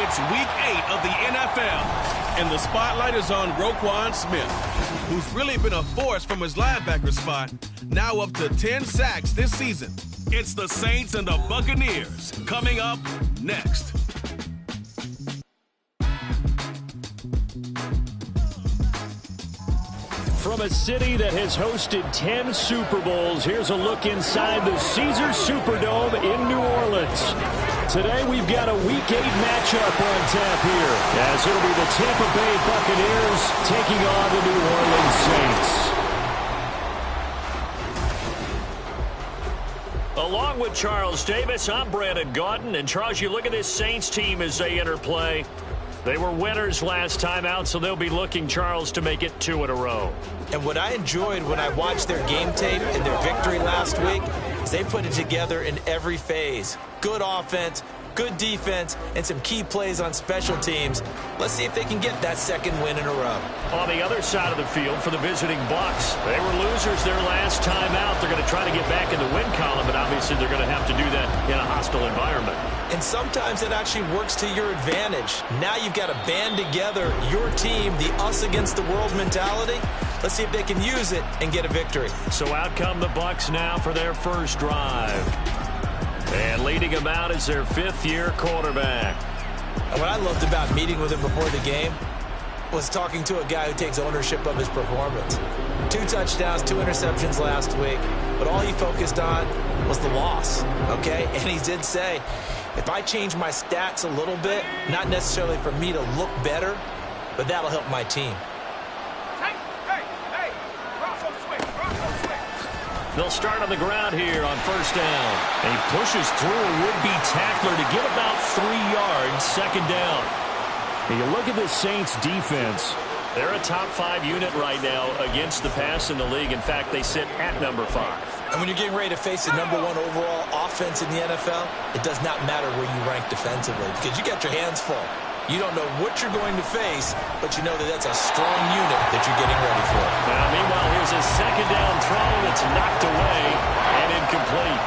It's Week 8 of the NFL, and the spotlight is on Roquan Smith, who's really been a force from his linebacker spot, now up to 10 sacks this season. It's the Saints and the Buccaneers coming up next. From a city that has hosted 10 Super Bowls, here's a look inside the Caesars Superdome in New Orleans. Today we've got a Week 8 matchup on tap here, as it'll be the Tampa Bay Buccaneers taking on the New Orleans Saints. Along with Charles Davis, I'm Brandon Gaudin. And Charles, you look at this Saints team as they enter play. They were winners last time out, so they'll be looking, Charles, to make it 2 in a row. And what I enjoyed when I watched their game tape and their victory last week is they put it together in every phase. Good offense, good defense, and some key plays on special teams. Let's see if they can get that second win in a row. On the other side of the field for the visiting Bucs, they were losers their last time out. They're going to try to get back in the win column, but obviously they're going to have to do that in a hostile environment. And sometimes it actually works to your advantage. Now you've got to band together your team, the us against the world mentality. Let's see if they can use it and get a victory. So out come the Bucs now for their first drive. And leading them out is their 5th-year quarterback. And what I loved about meeting with him before the game was talking to a guy who takes ownership of his performance. 2 touchdowns, 2 interceptions last week, but all he focused on was the loss, okay? And he did say, if I change my stats a little bit, not necessarily for me to look better, but that'll help my team. They'll start on the ground here on first down. And he pushes through a would-be tackler to get about 3 yards, second down. And you look at this Saints defense. They're a top 5 unit right now against the pass in the league. In fact, they sit at number 5. And when you're getting ready to face the number 1 overall offense in the NFL, it does not matter where you rank defensively because you got your hands full. You don't know what you're going to face, but you know that that's a strong unit that you're getting ready for. Now, meanwhile, here's a second down throw that's knocked away and incomplete.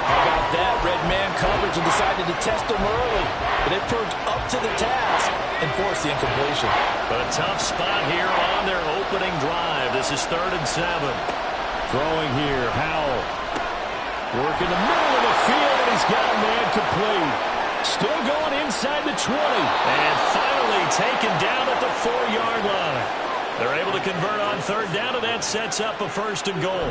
How about that? Red man coverage and decided to test them early. But it proved up to the task and forced the incompletion. But a tough spot here on their opening drive. This is 3rd and 7. Throwing here, Howell. Working the middle of the field, and he's got a man complete. Still going inside the 20. And finally taken down at the 4-yard line. They're able to convert on 3rd down, and that sets up a 1st and goal.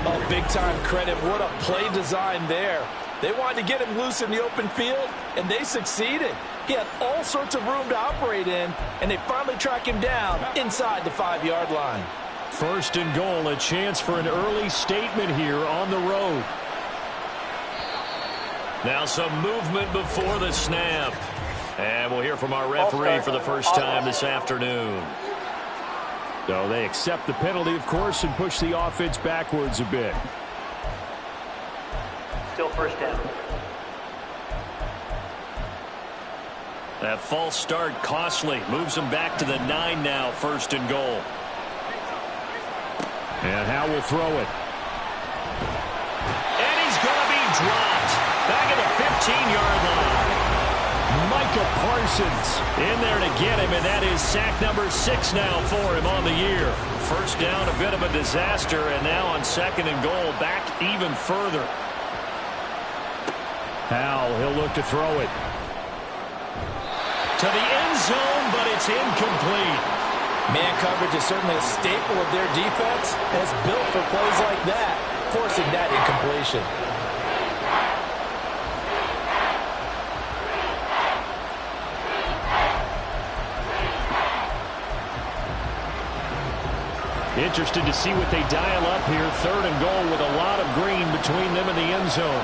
Oh, big-time credit. What a play design there. They wanted to get him loose in the open field, and they succeeded. He had all sorts of room to operate in, and they finally track him down inside the 5-yard line. 1st and goal, a chance for an early statement here on the road. Now some movement before the snap. And we'll hear from our referee for the first time this afternoon. So they accept the penalty, of course, and push the offense backwards a bit. Still first down. That false start costly. Moves them back to the 9 now, 1st and goal. And Howe will throw it. And he's going to be dropped. Back at the 15-yard line. Micah Parsons in there to get him, and that is sack number 6 now for him on the year. First down, a bit of a disaster, and now on 2nd and goal, back even further. Howe, he'll look to throw it. To the end zone, but it's incomplete. Man coverage is certainly a staple of their defense, and it's built for plays like that, forcing that incompletion. Interested to see what they dial up here. 3rd and goal with a lot of green between them and the end zone.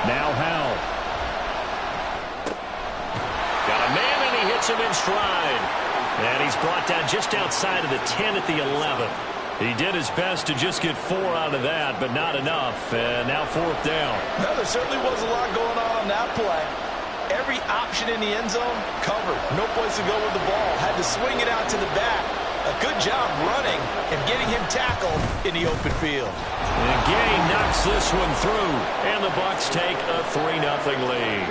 Now Howe. Got a man, and he hits him in stride. And he's brought down just outside of the 10 at the 11. He did his best to just get 4 out of that, but not enough. And now 4th down. Well, there certainly was a lot going on that play. Every option in the end zone covered. No place to go with the ball. Had to swing it out to the back. A good job running and getting him tackled in the open field. And Gay knocks this one through. And the Bucs take a 3-0 lead.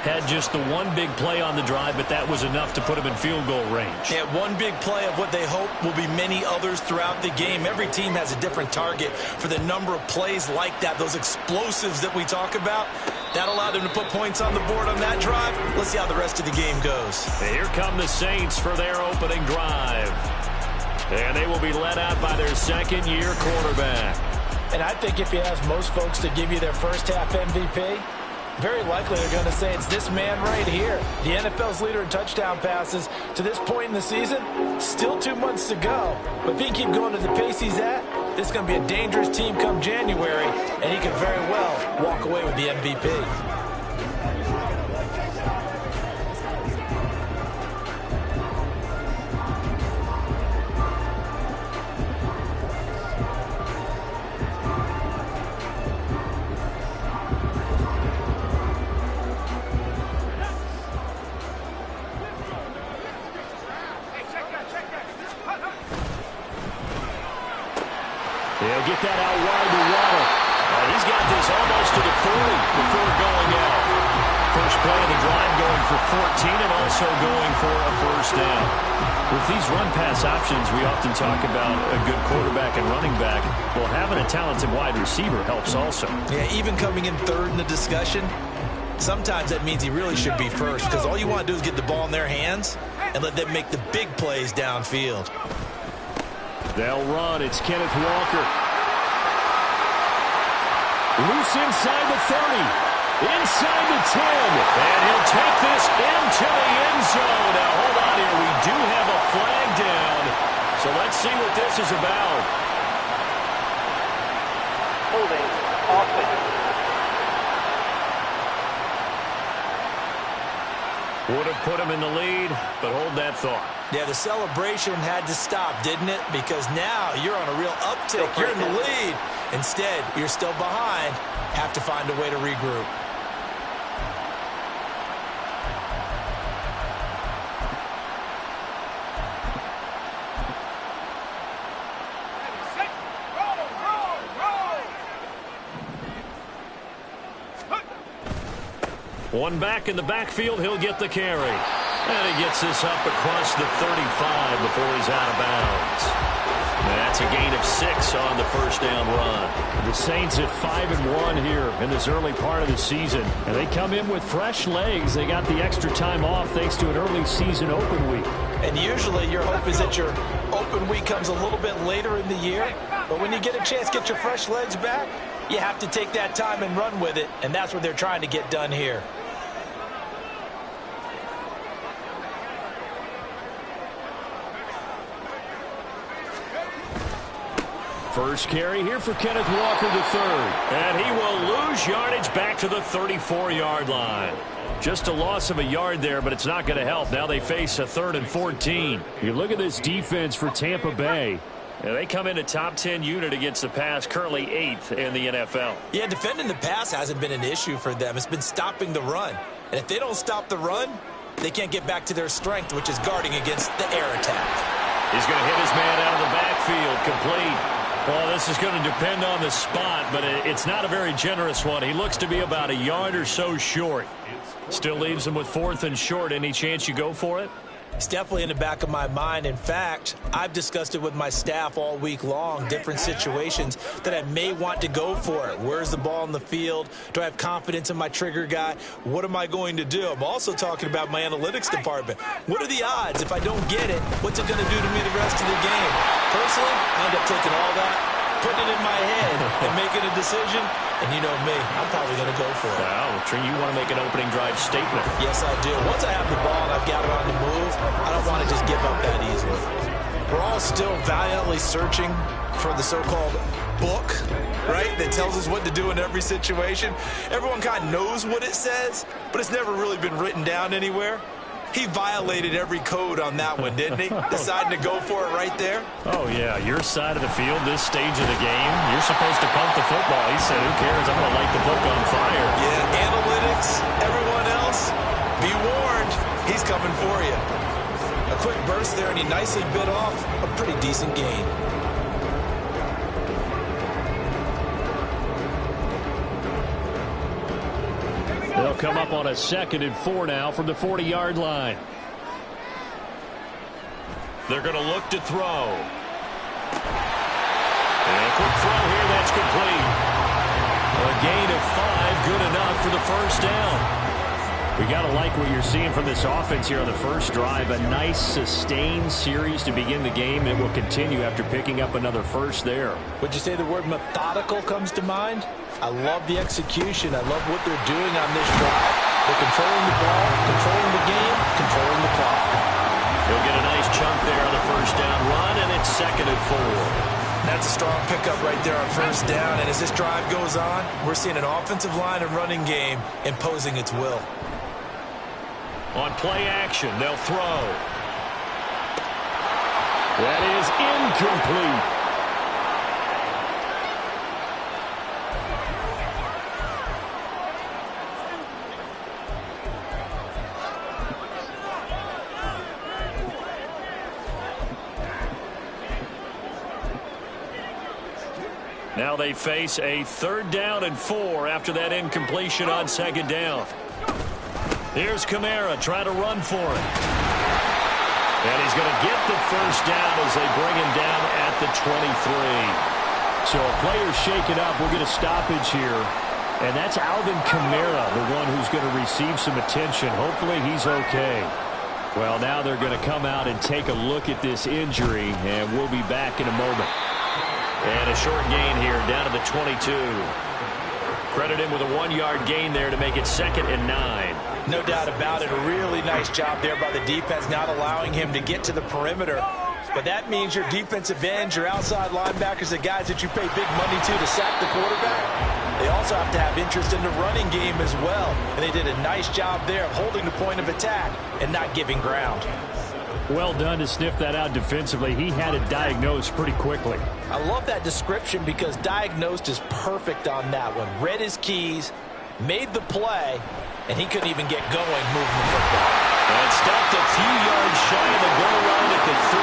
Had just the one big play on the drive, but that was enough to put him in field goal range. Yeah, one big play of what they hope will be many others throughout the game. Every team has a different target for the number of plays like that, those explosives that we talk about. That allowed them to put points on the board on that drive. Let's see how the rest of the game goes. Here come the Saints for their opening drive. And they will be led out by their second-year quarterback. And I think if you ask most folks to give you their first half MVP, very likely they're going to say it's this man right here. The NFL's leader in touchdown passes to this point in the season. Still 2 months to go. But if he can keep going at the pace he's at, this is going to be a dangerous team come January, and he could very well walk away with the MVP. They'll get that out wide to Waddle. He's got this almost to the 40 before going out. First play of the drive going for 14 and also going for a first down. With these run-pass options, we often talk about a good quarterback and running back. Well, having a talented wide receiver helps also. Yeah, even coming in third in the discussion, sometimes that means he really should be first because all you want to do is get the ball in their hands and let them make the big plays downfield. They'll run. It's Kenneth Walker. Loose inside the 30. Inside the 10. And he'll take this into the end zone. Now, hold on here. We do have a flag down. So let's see what this is about. Holding offense. Would have put him in the lead, but hold that thought. Yeah, the celebration had to stop, didn't it? Because now you're on a real uptick. You're in the lead. Instead, you're still behind. Have to find a way to regroup. One back in the backfield, he'll get the carry. And he gets this up across the 35 before he's out of bounds. And that's a gain of 6 on the first down run. The Saints at 5-1 here in this early part of the season. And they come in with fresh legs. They got the extra time off thanks to an early season open week. And usually your hope is that your open week comes a little bit later in the year. But when you get a chance to get your fresh legs back, you have to take that time and run with it. And that's what they're trying to get done here. First carry here for Kenneth Walker III. And he will lose yardage back to the 34-yard line. Just a loss of a yard there, but it's not going to help. Now they face a 3rd and 14. You look at this defense for Tampa Bay. And they come in a top 10 unit against the pass, currently 8th in the NFL. Yeah, defending the pass hasn't been an issue for them. It's been stopping the run. And if they don't stop the run, they can't get back to their strength, which is guarding against the air attack. He's going to hit his man out of the backfield, complete. Well, this is going to depend on the spot, but it's not a very generous one. He looks to be about a yard or so short. Still leaves him with 4th and short. Any chance you go for it? It's definitely in the back of my mind. In fact, I've discussed it with my staff all week long, different situations that I may want to go for it. Where's the ball in the field? Do I have confidence in my trigger guy? What am I going to do? I'm also talking about my analytics department. What are the odds? If I don't get it, what's it going to do to me the rest of the game? Personally, I end up taking all that, putting it in my head, and making a decision. And you know me, I'm probably going to go for it. Wow, Trey, you want to make an opening drive statement. Yes, I do. Once I have the ball and I've got it on the move, I don't want to just give up that easily. We're all still valiantly searching for the so-called book, right, that tells us what to do in every situation. Everyone kind of knows what it says, but it's never really been written down anywhere. He violated every code on that one, didn't he? Deciding to go for it right there. Oh, yeah, your side of the field, this stage of the game, you're supposed to pump the football. He said, who cares? I'm going to light the book on fire. Yeah, analytics, everyone else, be warned, he's coming for you. A quick burst there, and he nicely bit off a pretty decent gain. They'll come up on a 2nd and 4 now from the 40-yard line. They're going to look to throw. And a quick throw here, that's complete. A gain of 5, good enough for the first down. We got to like what you're seeing from this offense here on the first drive. A nice sustained series to begin the game. It will continue after picking up another first there. Would you say the word methodical comes to mind? I love the execution. I love what they're doing on this drive. They're controlling the ball, controlling the game, controlling the clock. He'll get a nice chunk there on the first down run, and it's 2nd and 4. That's a strong pickup right there on first down. And as this drive goes on, we're seeing an offensive line and running game imposing its will. On play action, they'll throw. That is incomplete. Now they face a 3rd down and 4 after that incompletion on 2nd down. Here's Kamara trying to run for it. And he's going to get the first down as they bring him down at the 23. So a player's shaken up. We'll get a stoppage here. And that's Alvin Kamara, the one who's going to receive some attention. Hopefully he's okay. Well, now they're going to come out and take a look at this injury, and we'll be back in a moment. And a short gain here down to the 22. Credit him with a 1-yard gain there to make it 2nd and 9. No doubt about it. A really nice job there by the defense, not allowing him to get to the perimeter. But that means your defensive ends, your outside linebackers, the guys that you pay big money to sack the quarterback, they also have to have interest in the running game as well. And they did a nice job there of holding the point of attack and not giving ground. Well done to sniff that out defensively. He had it diagnosed pretty quickly. I love that description because diagnosed is perfect on that one. Read his keys, made the play, and he couldn't even get going moving the football. And stopped a few yards shy of the goal line at the 3.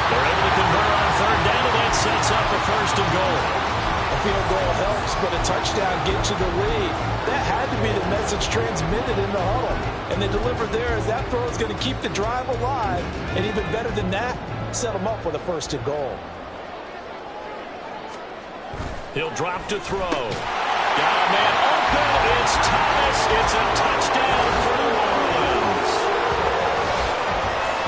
They're able to convert on 3rd down, and that sets up a 1st and goal. A field goal helps, but a touchdown gets you the lead. That had to be the message transmitted in the huddle. And they delivered there as that throw is going to keep the drive alive. And even better than that, set them up with a 1st and goal. He'll drop to throw. Got a man open. It's Thomas. It's a touchdown for New Orleans.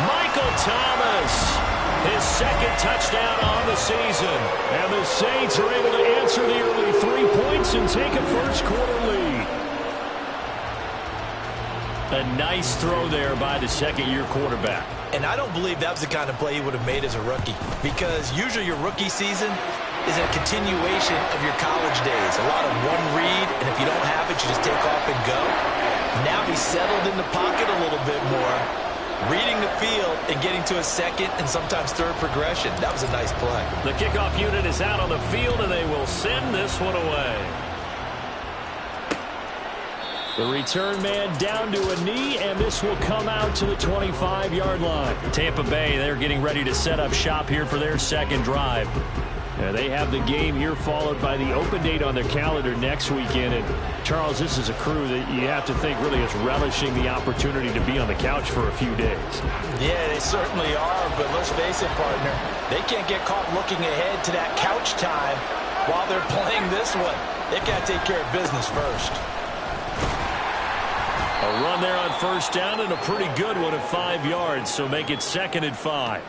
Michael Thomas. His 2nd touchdown on the season. And the Saints are able to answer the early 3 points and take a first-quarter lead. A nice throw there by the 2nd-year quarterback. And I don't believe that was the kind of play he would have made as a rookie. Because usually your rookie season is a continuation of your college days. A lot of one read, and if you don't have it, you just take off and go. Now he's settled in the pocket a little bit more, reading the field and getting to a 2nd and sometimes 3rd progression. That was a nice play. The kickoff unit is out on the field, and they will send this one away. The return man down to a knee, and this will come out to the 25-yard line. Tampa Bay, they're getting ready to set up shop here for their 2nd drive. They have the game here followed by the open date on their calendar next weekend. And Charles, this is a crew that you have to think really is relishing the opportunity to be on the couch for a few days. Yeah, they certainly are, but let's face it, partner. They can't get caught looking ahead to that couch time while they're playing this one. They've got to take care of business first. A run there on 1st down and a pretty good one at 5 yards, so make it 2nd and 5.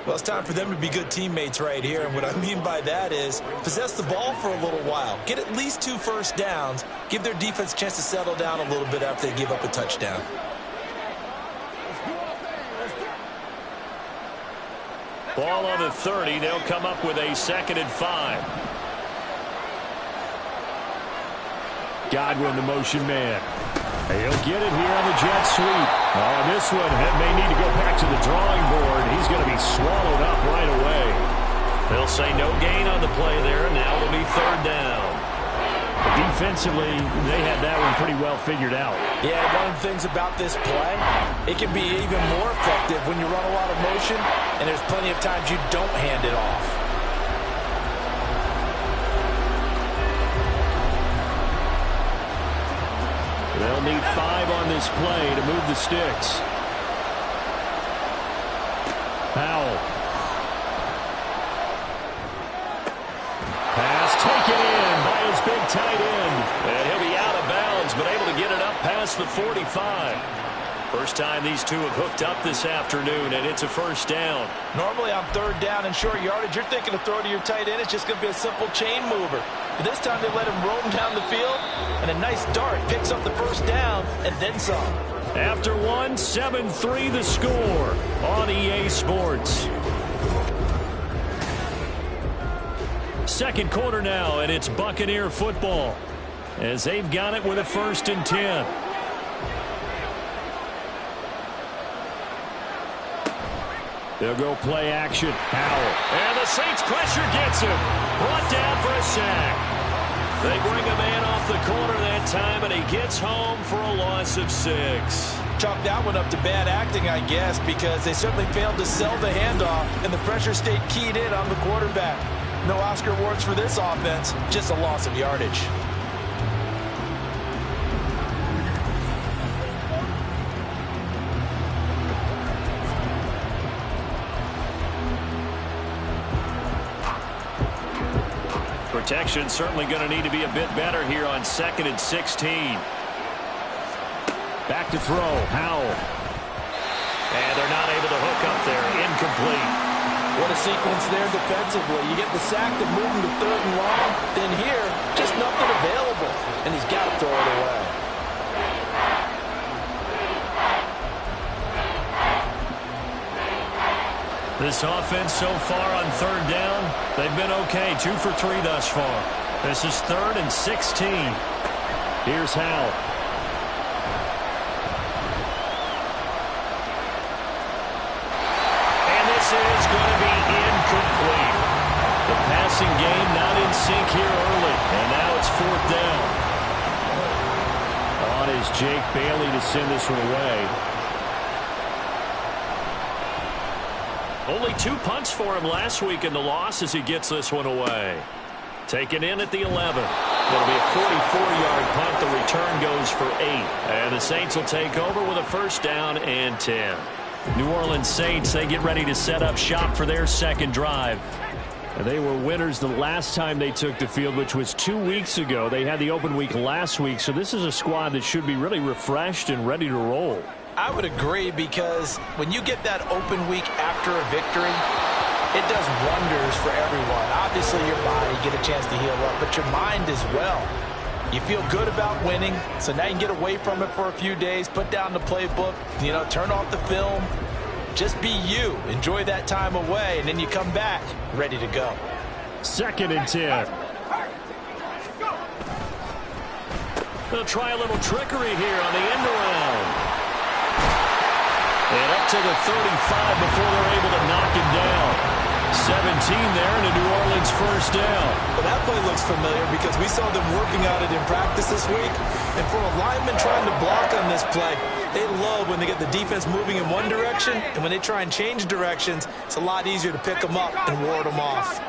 Well, it's time for them to be good teammates right here. And what I mean by that is possess the ball for a little while. Get at least 2 first downs. Give their defense a chance to settle down a little bit after they give up a touchdown. Ball on the 30. They'll come up with a 2nd and 5. Godwin, the motion man. He'll get it here on the jet sweep. On this one, it may need to go back to the drawing board. He's going to be swallowed up right away. They'll say no gain on the play there. Now it'll be 3rd down. Defensively, they had that one pretty well figured out. Yeah, one of the things about this play, it can be even more effective when you run a lot of motion, and there's plenty of times you don't hand it off. They'll need 5 on this play to move the sticks. Powell. Pass taken in by his big tight end. And he'll be out of bounds, but able to get it up past the 45. First time these two have hooked up this afternoon, and it's a first down. Normally on third down and short yardage, you're thinking to throw to your tight end. It's just going to be a simple chain mover. But this time they let him roam down the field, and a nice dart picks up the first down and then some. After one, 7-3 the score on EA Sports. Second quarter now, and it's Buccaneer football as they've got it with a 1st and 10. They'll go play action. Powell. And the Saints pressure gets him. Brought down for a sack. They bring a man off the corner that time, and he gets home for a loss of 6. Chalk that one up to bad acting, I guess, because they certainly failed to sell the handoff, and the pressure stayed keyed in on the quarterback. No Oscar awards for this offense, just a loss of yardage. Protection certainly going to need to be a bit better here on 2nd and 16. Back to throw. Howell. And they're not able to hook up there. Incomplete. What a sequence there defensively. You get the sack to move him to 3rd and long. Then here, just nothing available. And he's got to throw it away. This offense so far on 3rd down, they've been okay. 2 for 3 thus far. This is 3rd and 16. Here's Howell. And this is going to be incomplete. The passing game not in sync here early. And now it's 4th down. On is Jake Bailey to send this one away. Only 2 punts for him last week in the loss as he gets this one away. Taken in at the 11. It'll be a 44-yard punt. The return goes for 8. And the Saints will take over with a 1st down and 10. New Orleans Saints, they get ready to set up shop for their 2nd drive. And they were winners the last time they took the field, which was 2 weeks ago. They had the open week last week, so this is a squad that should be really refreshed and ready to roll. I would agree, because when you get that open week after a victory, it does wonders for everyone. Obviously, your body, get a chance to heal up, but your mind as well. You feel good about winning, so now you can get away from it for a few days, put down the playbook, turn off the film. Just be you. Enjoy that time away, and then you come back ready to go. 2nd and 10. They'll try a little trickery here on the end around. And up to the 35 before they're able to knock him down. 17 there and a New Orleans 1st down. Well, that play looks familiar because we saw them working on it in practice this week. And for a lineman trying to block on this play, they love when they get the defense moving in one direction. And when they try and change directions, it's a lot easier to pick them up and ward them off.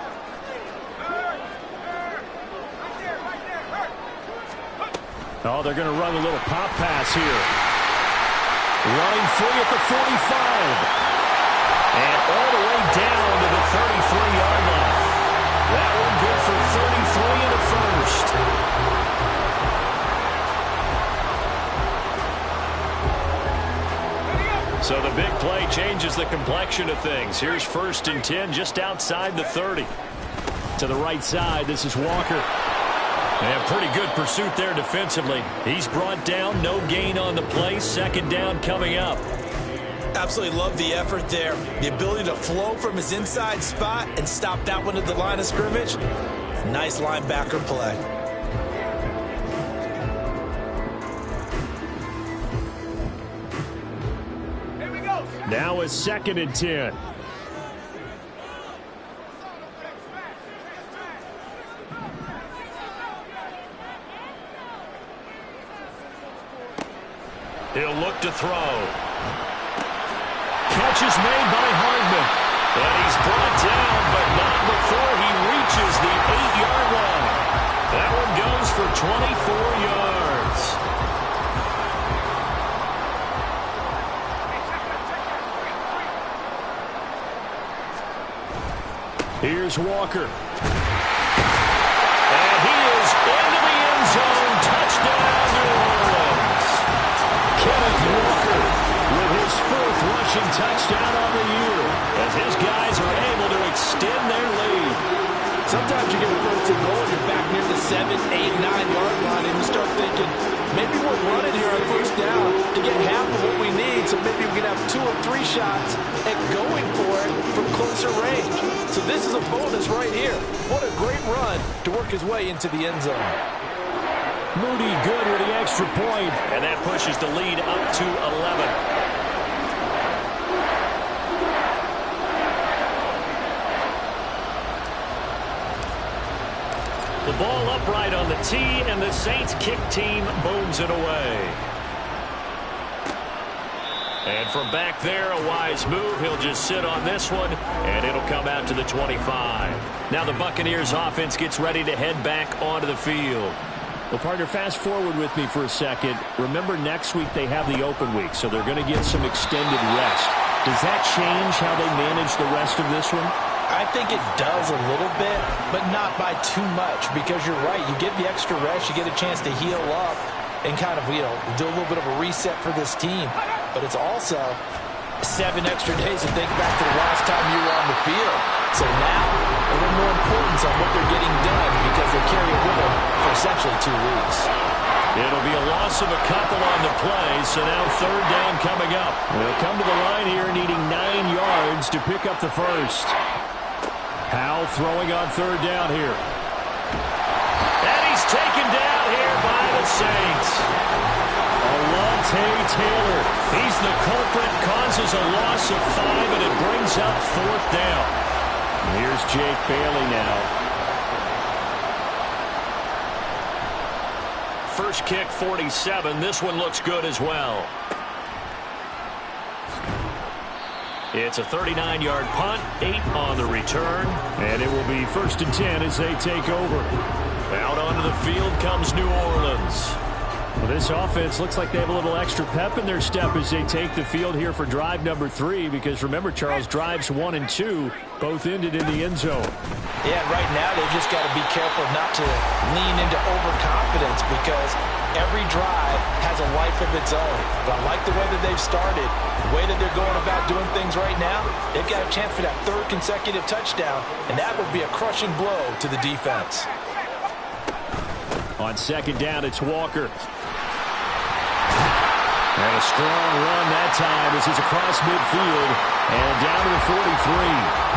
Oh, they're going to run a little pop pass here. Running free at the 45. And all the way down to the 33-yard line. That one good for 33 and a 1st. So the big play changes the complexion of things. Here's 1st and 10 just outside the 30. To the right side, this is Walker. And pretty good pursuit there defensively. He's brought down, no gain on the play. 2nd down coming up. Absolutely love the effort there. The ability to flow from his inside spot and stop that one at the line of scrimmage. Nice linebacker play. Here we go. Now is 2nd and 10. He'll look to throw. Catch is made by Hardman. And he's brought down, but not before he reaches the 8-yard line. That one goes for 24 yards. Here's Walker. And he is into the end zone. Touchdown, New Orleans. Kenneth Walker with his 4th rushing touchdown on the year as his guys are able to extend their lead. Sometimes you get a first and goal, you're back near the 7, 8, 9-yard line, and you start thinking, maybe we're running here on first down to get half of what we need, so maybe we can have 2 or 3 shots at going for it from closer range. So this is a bonus right here. What a great run to work his way into the end zone. Moody good with the extra point, and that pushes the lead up to 11. The ball upright on the tee, and the Saints kick team booms it away. And from back there, a wise move. He'll just sit on this one, and it'll come out to the 25. Now the Buccaneers offense gets ready to head back onto the field. Well, partner, fast forward with me for a second. Remember, next week they have the open week, so they're going to get some extended rest. Does that change how they manage the rest of this one? I think it does a little bit, but not by too much, because you're right. You get the extra rest, you get a chance to heal up and kind of, do a little bit of a reset for this team. But it's also 7 extra days to think back to the last time you were on the field. So now, a little more importance on what they're getting done because they carry it with them for essentially 2 weeks. It'll be a loss of a couple on the play, so now 3rd down coming up. They'll come to the line here needing 9 yards to pick up the first. Howe throwing on 3rd down here. And he's taken down here by the Saints. Alontae Taylor. He's the culprit, causes a loss of 5, and it brings up 4th down. Here's Jake Bailey now. First kick, 47. This one looks good as well. It's a 39-yard punt, 8 on the return, and it will be 1st and 10 as they take over. Out onto the field comes New Orleans. Well, this offense looks like they have a little extra pep in their step as they take the field here for drive number 3, because remember, Charles, drives 1 and 2 both ended in the end zone. Yeah, right now they've just got to be careful not to lean into overconfidence, because every drive has a life of its own. But I like the way that they've started, the way that they're going about doing things right now. They've got a chance for that 3rd consecutive touchdown, and that would be a crushing blow to the defense. On 2nd down, it's Walker. And a strong run that time as he's across midfield and down to the 43.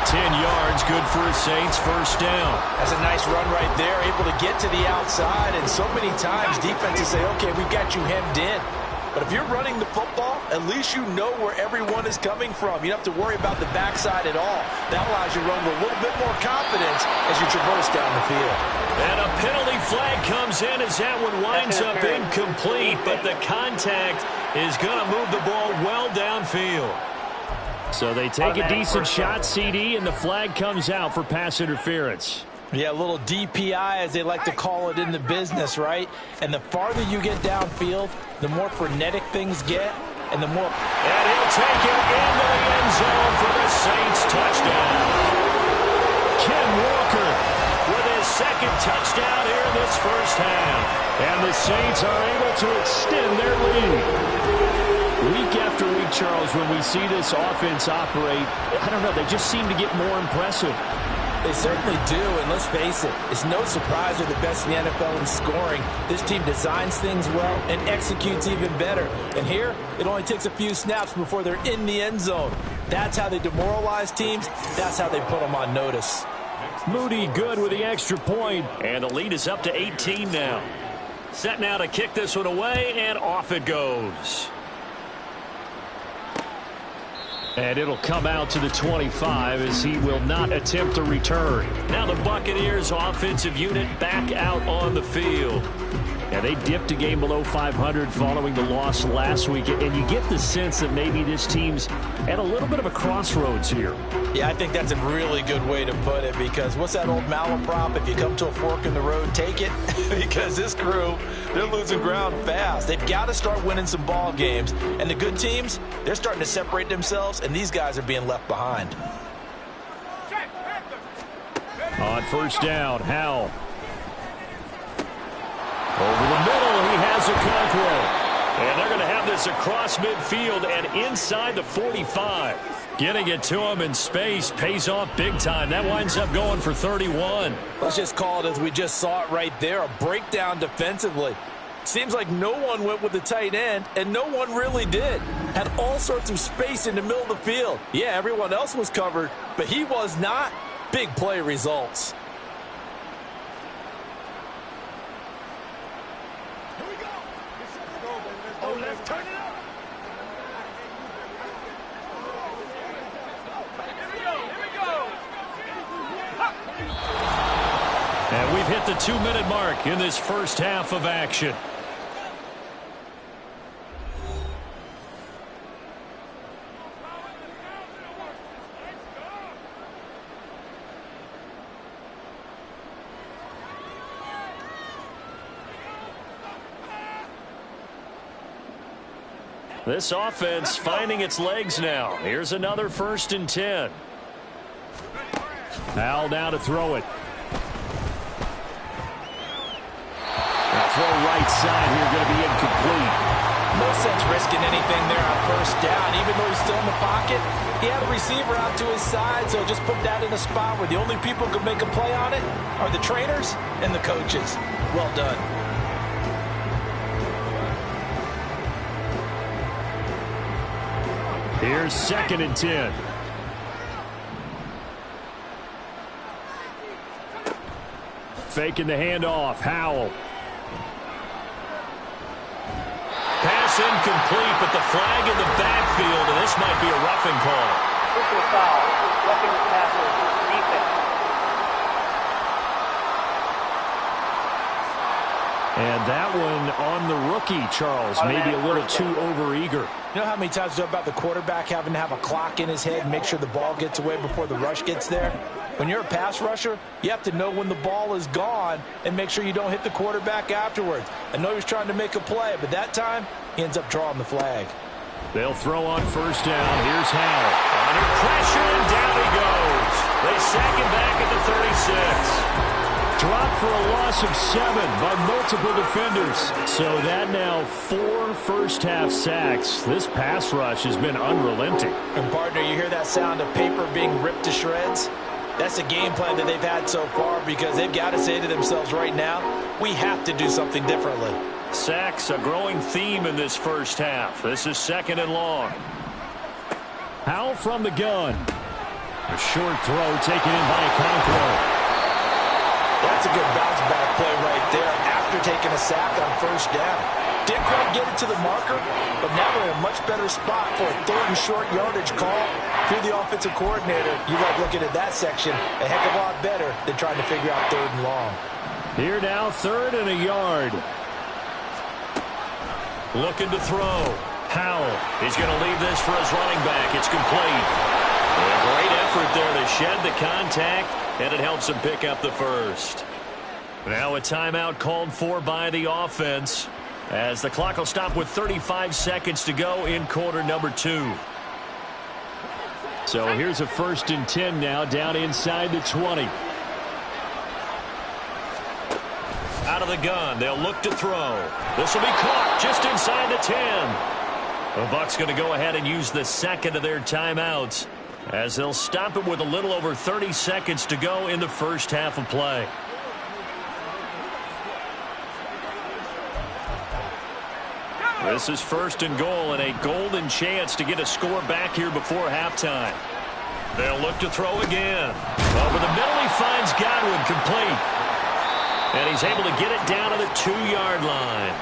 10 yards, good for the Saints, 1st down. That's a nice run right there, able to get to the outside. And so many times defenses say, okay, we've got you hemmed in. But if you're running the football, at least you know where everyone is coming from. You don't have to worry about the backside at all. That allows you to run with a little bit more confidence as you traverse down the field. And a penalty flag comes in as that one winds up incomplete, but the contact is going to move the ball well downfield. So they take a decent shot, CD, and the flag comes out for pass interference. Yeah, a little DPI, as they like to call it in the business, right? And the farther you get downfield, the more frenetic things get, and the more... And he'll take it into the end zone for the Saints touchdown. Ken Walker with his 2nd touchdown here in this 1st half. And the Saints are able to extend their lead. Week after week, Charles, when we see this offense operate, I don't know, they just seem to get more impressive. They certainly do, and let's face it, it's no surprise they're the best in the NFL in scoring. This team designs things well and executes even better. And here, it only takes a few snaps before they're in the end zone. That's how they demoralize teams. That's how they put them on notice. Moody good with the extra point, and the lead is up to 18 now. Set now to kick this one away, and off it goes. And it'll come out to the 25 as he will not attempt a return. Now the Buccaneers offensive unit back out on the field. Yeah, they dipped a game below 500 following the loss last week, and you get the sense that maybe this team's at a little bit of a crossroads here. Yeah, I think that's a really good way to put it, because what's that old malaprop? If you come to a fork in the road, take it. Because this crew, they're losing ground fast. They've got to start winning some ball games. And the good teams, they're starting to separate themselves, and these guys are being left behind. On first down, Howell. Over the middle, he has a Conqueror. And they're going to have this across midfield and inside the 45. Getting it to him in space pays off big time. That winds up going for 31. Let's just call it as we just saw it right there, a breakdown defensively. Seems like no one went with the tight end, and no one really did. Had all sorts of space in the middle of the field. Yeah, everyone else was covered, but he was not. Big play results. Let's turn it up. Here we go. And we've hit the 2-minute mark in this first half of action. This offense finding its legs now. Here's another 1st and 10. Howell now to throw it. Throw right side here going to be incomplete. No sense risking anything there on first down. Even though he's still in the pocket, he had a receiver out to his side, so just put that in a spot where the only people who can make a play on it are the trainers and the coaches. Well done. Here's 2nd and 10. Faking the handoff. Howell. Pass incomplete, but the flag in the backfield, and this might be a roughing call. Personal foul. Roughing the passer. Defense. And that one on the rookie, Charles. Maybe a little too overeager. You know how many times we talk about the quarterback having to have a clock in his head and make sure the ball gets away before the rush gets there? When you're a pass rusher, you have to know when the ball is gone and make sure you don't hit the quarterback afterwards. I know he was trying to make a play, but that time he ends up drawing the flag. They'll throw on first down. Here's Howell. Under pressure, and down he goes. They sack him back at the 36. Dropped for a loss of 7 by multiple defenders. So that now 4 first-half sacks. This pass rush has been unrelenting. And, partner, you hear that sound of paper being ripped to shreds? That's a game plan that they've had so far because they've got to say to themselves right now, we have to do something differently. Sacks, a growing theme in this first half. This is 2nd and long. Howell from the gun. A short throw taken in by Conqueror. That's a good bounce-back play right there after taking a sack on first down. Didn't quite get it to the marker, but now they're in a much better spot for a 3rd and short yardage call. If you're the offensive coordinator, you like looking at that section a heck of a lot better than trying to figure out 3rd and long. Here now, 3rd and a yard. Looking to throw. Howell. He's going to leave this for his running back. It's complete. A great effort there to shed the contact, and it helps him pick up the first. Now a timeout called for by the offense as the clock will stop with 35 seconds to go in quarter number 2. So here's a 1st and 10 now down inside the 20. Out of the gun, they'll look to throw. This will be caught just inside the 10. The Bucs going to go ahead and use the 2nd of their timeouts as they'll stop it with a little over 30 seconds to go in the first half of play. This is 1st and goal and a golden chance to get a score back here before halftime. They'll look to throw again. Over the middle, he finds Godwin complete. And he's able to get it down to the 2-yard line.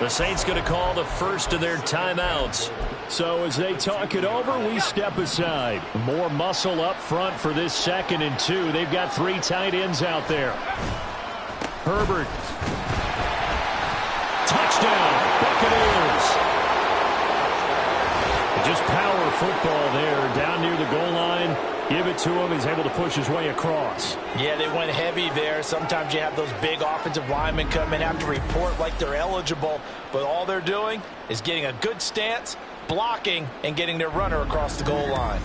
The Saints going to call the first of their timeouts. So as they talk it over, we step aside. More muscle up front for this 2nd and 2. They've got 3 tight ends out there. Herbert. Touchdown, Buccaneers. Just power football there down near the goal line. Give it to him. He's able to push his way across. Yeah, they went heavy there. Sometimes you have those big offensive linemen come in, have to report like they're eligible, but all they're doing is getting a good stance, blocking, and getting their runner across the goal line.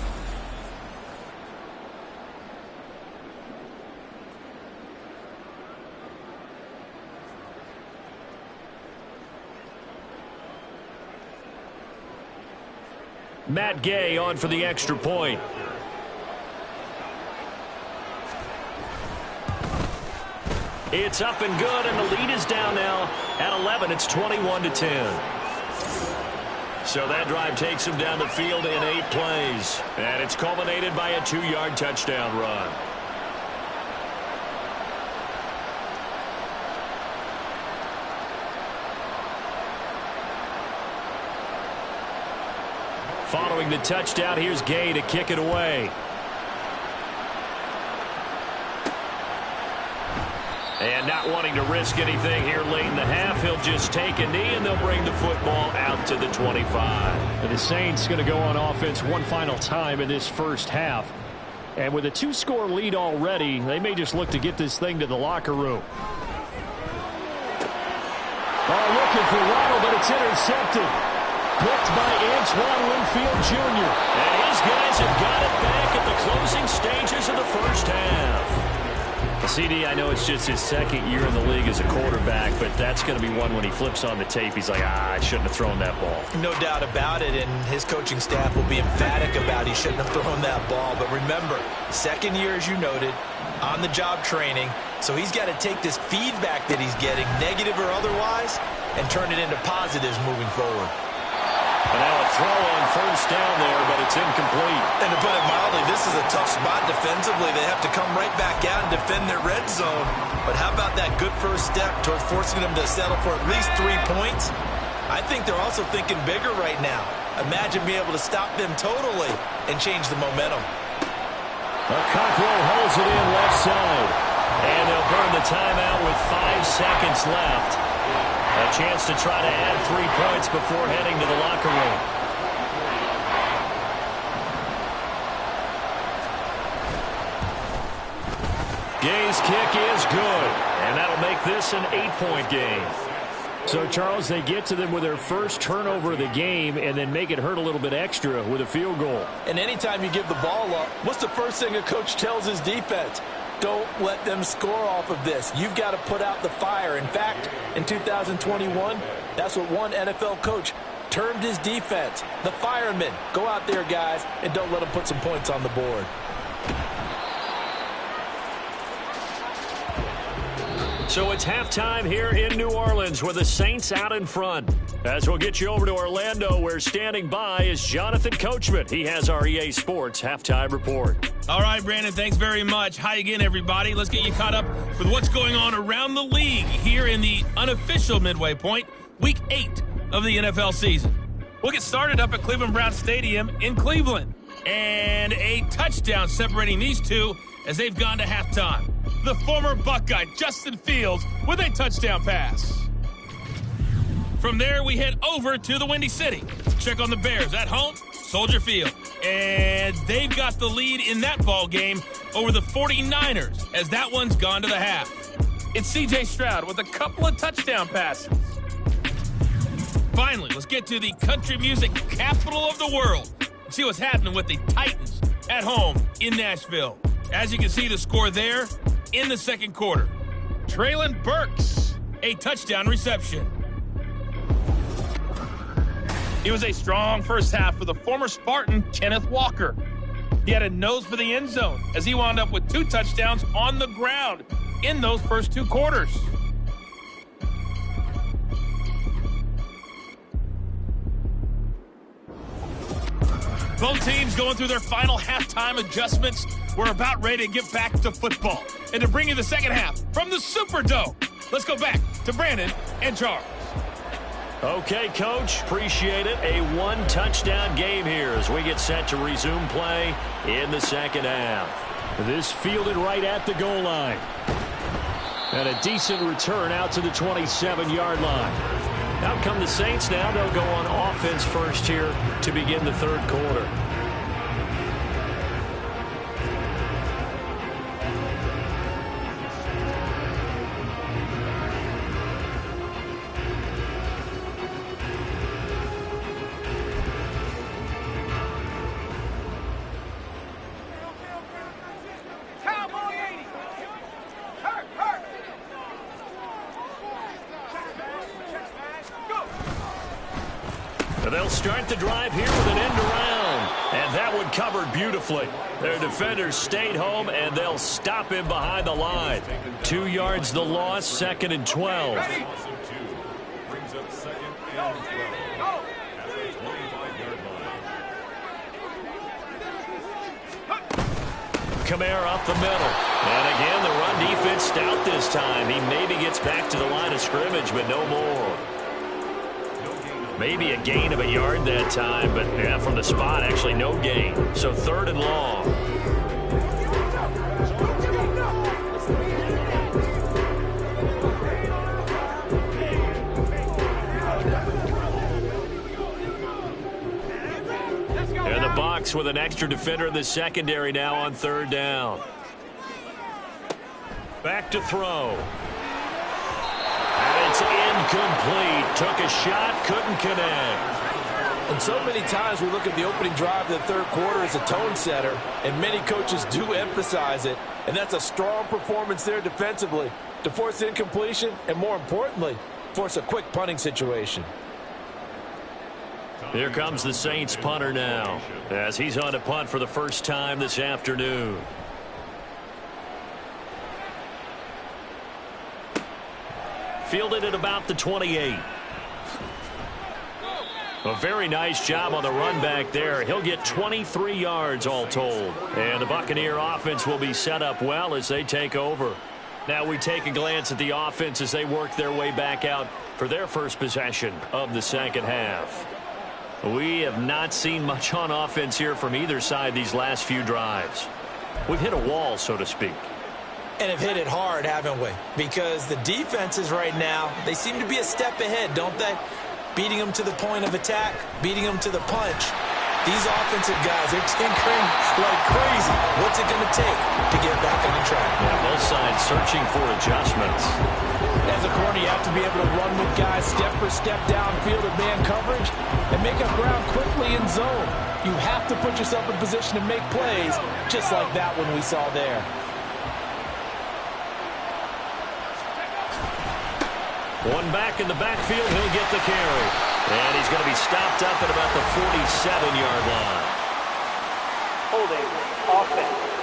Matt Gay on for the extra point. It's up and good, and the lead is down now at 11. It's 21-10. So that drive takes him down the field in 8 plays. And it's culminated by a 2-yard touchdown run. Following the touchdown, here's Gay to kick it away. And not wanting to risk anything here late in the half, he'll just take a knee, and they'll bring the football out to the 25. And the Saints going to go on offense one final time in this first half. And with a 2-score lead already, they may just look to get this thing to the locker room. Oh, looking for Waddle, but it's intercepted. Picked by Antoine Winfield Jr. And his guys have got it back at the closing stages of the first half. CD, I know it's just his second year in the league as a quarterback, but that's going to be one when he flips on the tape. He's like, I shouldn't have thrown that ball. No doubt about it, and his coaching staff will be emphatic about he shouldn't have thrown that ball. But remember, second year, as you noted, on-the-job training, so he's got to take this feedback that he's getting, negative or otherwise, and turn it into positives moving forward. And now a throw on first down there, but it's incomplete. And to put it mildly, this is a tough spot defensively. They have to come right back out and defend their red zone. But how about that good first step towards forcing them to settle for at least 3 points? I think they're also thinking bigger right now. Imagine being able to stop them totally and change the momentum. Cockrell holds it in left side. And they'll burn the timeout with 5 seconds left. A chance to try to add 3 points before heading to the locker room. Gay's kick is good, and that'll make this an 8-point game. So, Charles, they get to them with their first turnover of the game and then make it hurt a little bit extra with a field goal. And anytime you give the ball up, what's the first thing a coach tells his defense? Don't let them score off of this. You've got to put out the fire. In fact, in 2021, that's what one NFL coach termed his defense. The firemen. Go out there, guys, and don't let them put some points on the board. So it's halftime here in New Orleans with the Saints out in front. As we'll get you over to Orlando, where standing by is Jonathan Coachman. He has our EA Sports halftime report. All right, Brandon, thanks very much. Hi again, everybody. Let's get you caught up with what's going on around the league here in the unofficial midway point, Week 8 of the NFL season. We'll get started up at Cleveland Brown Stadium in Cleveland. And a touchdown separating these two as they've gone to halftime. The former Buckeye, Justin Fields, with a touchdown pass. From there, we head over to the Windy City. Check on the Bears at home, Soldier Field. And they've got the lead in that ball game over the 49ers, as that one's gone to the half. It's C.J. Stroud with a couple of touchdown passes. Finally, let's get to the country music capital of the world and see what's happening with the Titans at home in Nashville. As you can see, the score there in the second quarter. Traylon Burks, a touchdown reception. It was a strong first half for the former Spartan, Kenneth Walker. He had a nose for the end zone as he wound up with 2 touchdowns on the ground in those first 2 quarters. Both teams going through their final halftime adjustments. We're about ready to get back to football. And to bring you the second half from the Superdome, let's go back to Brandon and Charles. Okay, Coach, appreciate it. A 1-touchdown game here as we get set to resume play in the second half. This fielded right at the goal line. And a decent return out to the 27-yard line. Out come the Saints now. They'll go on offense first here to begin the third quarter. They'll start the drive here with an end around. And that one covered beautifully. Their defenders stayed home, and they'll stop him behind the line. 2 yards the loss, 2nd and 12. Kamara up the middle. And again, the run defense stout this time. He maybe gets back to the line of scrimmage, but no more. Maybe a gain of a yard that time, but yeah, from the spot, actually no gain. So 3rd and long. And the Bucs with an extra defender in the secondary now on 3rd down. Back to throw. And it's incomplete. Took a shot, couldn't connect. And so many times we look at the opening drive of the 3rd quarter as a tone setter, and many coaches do emphasize it. And that's a strong performance there defensively to force incompletion and, more importantly, force a quick punting situation. Here comes the Saints punter now as he's on to punt for the first time this afternoon. Fielded at about the 28. A very nice job on the run back there. He'll get 23 yards all told. And the Buccaneer offense will be set up well as they take over. Now we take a glance at the offense as they work their way back out for their first possession of the second half. We have not seen much on offense here from either side these last few drives. We've hit a wall, so to speak. And have hit it hard, haven't we? Because the defenses right now, they seem to be a step ahead, don't they? Beating them to the point of attack, beating them to the punch. These offensive guys, they're tinkering like crazy. What's it going to take to get back on track? Yeah, both sides searching for adjustments. As a corner, you have to be able to run with guys step for step downfield in man coverage and make up ground quickly in zone. You have to put yourself in position to make plays, just like that one we saw there. One back in the backfield, he'll get the carry. And he's going to be stopped up at about the 47-yard line. Holding, offense.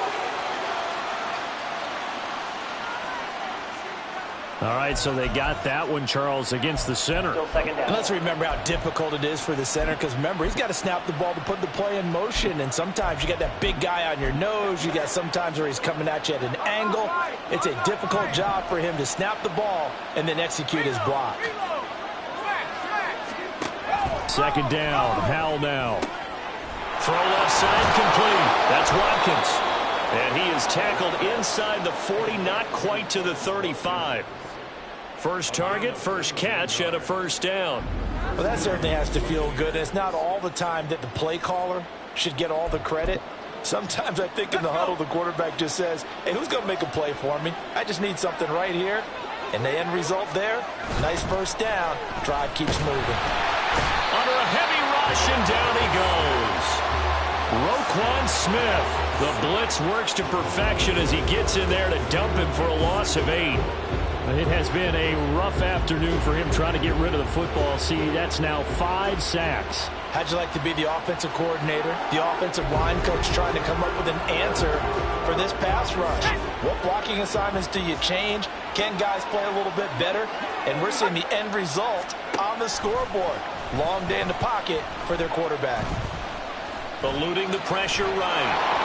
All right, so they got that one, Charles, against the center. Still 2nd down. And let's remember how difficult it is for the center, because remember, he's got to snap the ball to put the play in motion, and sometimes you got that big guy on your nose. You got sometimes where he's coming at you at an angle. It's a difficult job for him to snap the ball and then execute his block. 2nd down, Howell now. Throw left side complete. That's Watkins. And he is tackled inside the 40, not quite to the 35. First target, first catch, and a first down. Well, that certainly has to feel good. And it's not all the time that the play caller should get all the credit. Sometimes I think in the huddle, the quarterback just says, hey, who's going to make a play for me? I just need something right here. And the end result there, nice first down. Drive keeps moving. Under a heavy rush, and down he goes. Roquan Smith. The blitz works to perfection as he gets in there to dump him for a loss of 8. It has been a rough afternoon for him trying to get rid of the football. See, that's now 5 sacks. How'd you like to be the offensive coordinator, the offensive line coach trying to come up with an answer for this pass rush? What blocking assignments do you change? Can guys play a little bit better? And we're seeing the end result on the scoreboard. Long day in the pocket for their quarterback. Eluding the pressure right.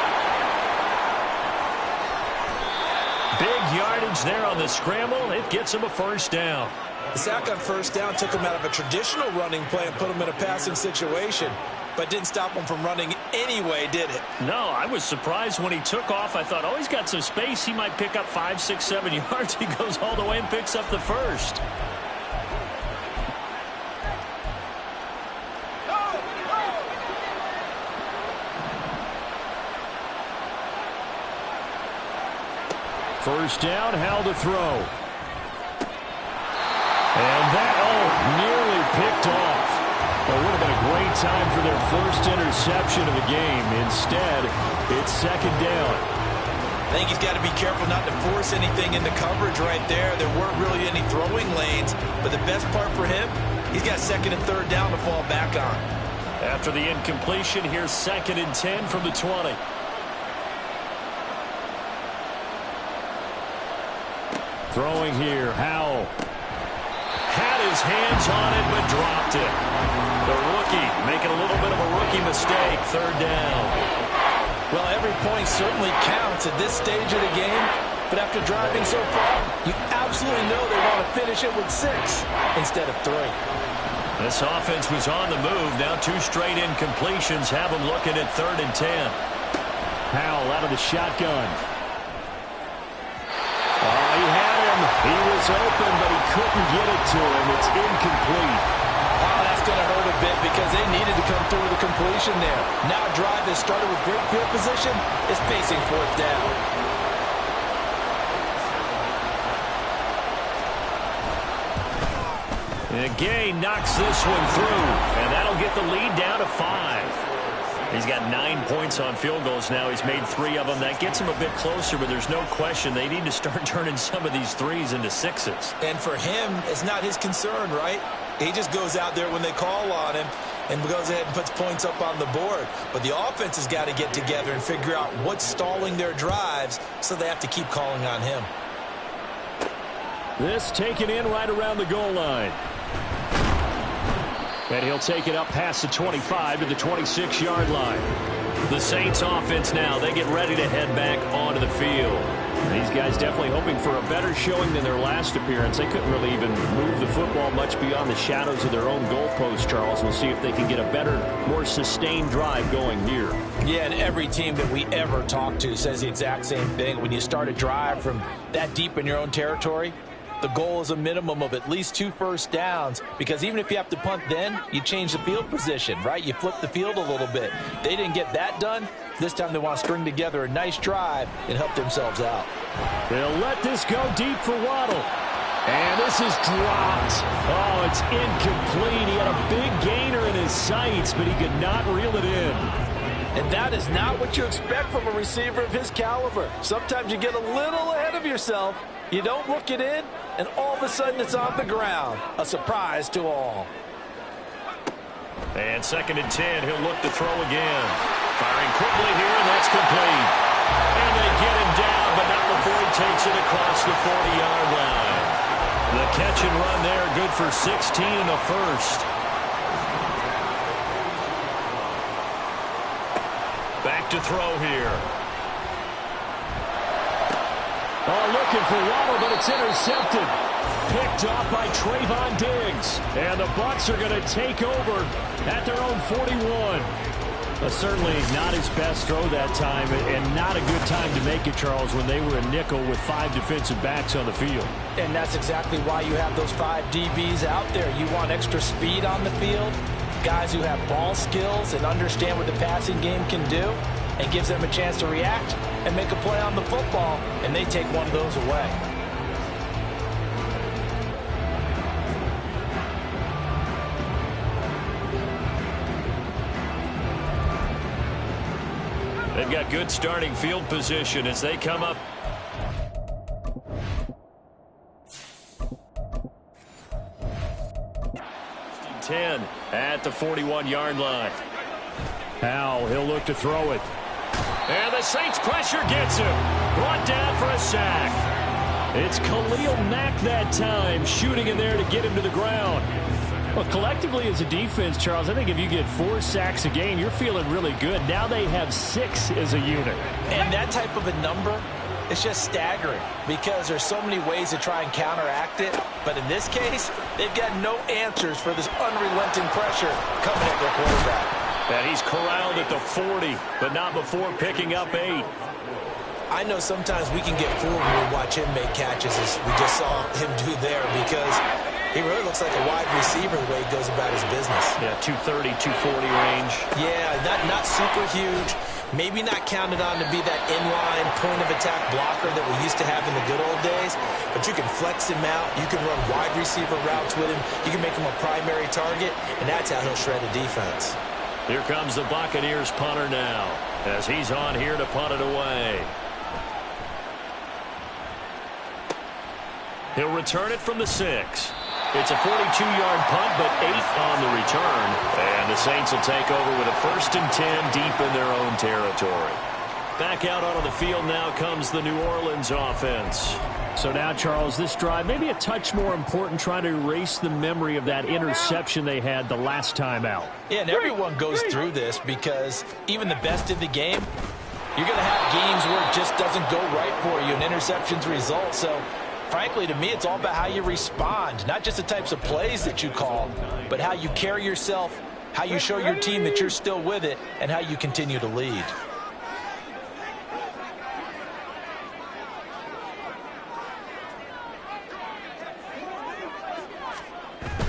Big yardage there on the scramble. It gets him a first down. The sack on first down took him out of a traditional running play and put him in a passing situation, but didn't stop him from running anyway, did it? No, I was surprised when he took off. I thought, oh, he's got some space. He might pick up 5, 6, 7 yards. He goes all the way and picks up the first. First down, Howell to throw. And that, nearly picked off. It would have been a great time for their first interception of the game. Instead, it's 2nd down. I think he's got to be careful not to force anything into coverage right there. There weren't really any throwing lanes, but the best part for him, he's got 2nd and 3rd down to fall back on. After the incompletion, here's 2nd and 10 from the 20. Throwing here, Howell. Had his hands on it, but dropped it. The rookie making a little bit of a rookie mistake. 3rd down. Well, every point certainly counts at this stage of the game. But after driving so far, you absolutely know they want to finish it with 6 instead of 3. This offense was on the move. Now 2 straight incompletions have them looking at 3rd and 10. Howell out of the shotgun. Oh, he had him. He was open, but he couldn't get it to him. It's incomplete. Oh, that's going to hurt a bit because they needed to come through with a completion there. Now a drive that started with great field position is facing 4th down. And again, knocks this one through, and that'll get the lead down to 5. He's got 9 points on field goals now. He's made 3 of them. That gets him a bit closer, but there's no question they need to start turning some of these 3s into 6s. And for him, it's not his concern, right? He just goes out there when they call on him and goes ahead and puts points up on the board. But the offense has got to get together and figure out what's stalling their drives, so they have to keep calling on him. This taken in right around the goal line. And he'll take it up past the 25 to the 26-yard line. The Saints offense now, they get ready to head back onto the field. These guys definitely hoping for a better showing than their last appearance. They couldn't really even move the football much beyond the shadows of their own goalpost, Charles. We'll see if they can get a better, more sustained drive going here. Yeah, and every team that we ever talk to says the exact same thing. When you start a drive from that deep in your own territory, the goal is a minimum of at least 2 first downs, because even if you have to punt then, you change the field position, right? You flip the field a little bit. They didn't get that done. This time they want to string together a nice drive and help themselves out. They'll let this go deep for Waddle. And this is dropped. Oh, it's incomplete. He had a big gainer in his sights, but he could not reel it in. And that is not what you expect from a receiver of his caliber. Sometimes you get a little ahead of yourself. You don't look it in, and all of a sudden it's on the ground. A surprise to all. And 2nd and 10, he'll look to throw again. Firing quickly here, and that's complete. And they get him down, but not before he takes it across the 40-yard line. The catch and run there, good for 16 and a first. Back to throw here. Oh, looking for Waddle, but it's intercepted. Picked off by Trayvon Diggs. And the Bucs are going to take over at their own 41. Certainly not his best throw that time, and not a good time to make it, Charles, when they were a nickel with 5 defensive backs on the field. And that's exactly why you have those 5 DBs out there. You want extra speed on the field, guys who have ball skills and understand what the passing game can do, and gives them a chance to react and make a play on the football, and they take one of those away. They've got good starting field position as they come up. Ten at the 41-yard line. Howell, he'll look to throw it. And the Saints pressure gets him. Brought down for a sack. It's Khalil Mack that time, shooting in there to get him to the ground. Well, collectively as a defense, Charles, I think if you get 4 sacks a game, you're feeling really good. Now they have 6 as a unit. And that type of a number is just staggering because there's so many ways to try and counteract it. But in this case, they've got no answers for this unrelenting pressure coming at their quarterback. And he's corralled at the 40, but not before picking up 8. I know sometimes we can get fooled when we watch him make catches, as we just saw him do there, because he really looks like a wide receiver the way he goes about his business. Yeah, 230, 240 range. Yeah, not super huge. Maybe not counted on to be that inline point-of-attack blocker that we used to have in the good old days, but you can flex him out. You can run wide receiver routes with him. You can make him a primary target, and that's how he'll shred a defense. Here comes the Buccaneers punter now, as he's on here to punt it away. He'll return it from the 6. It's a 42-yard punt, but 8 on the return. And the Saints will take over with a 1st and 10 deep in their own territory. Back out onto the field now comes the New Orleans offense. So now, Charles, this drive maybe a touch more important, trying to erase the memory of that interception they had the last time out. Yeah, and everyone goes through this because even the best in the game, you're going to have games where it just doesn't go right for you and interceptions result. So, frankly, to me, it's all about how you respond, not just the types of plays that you call, but how you carry yourself, how you show your team that you're still with it, and how you continue to lead.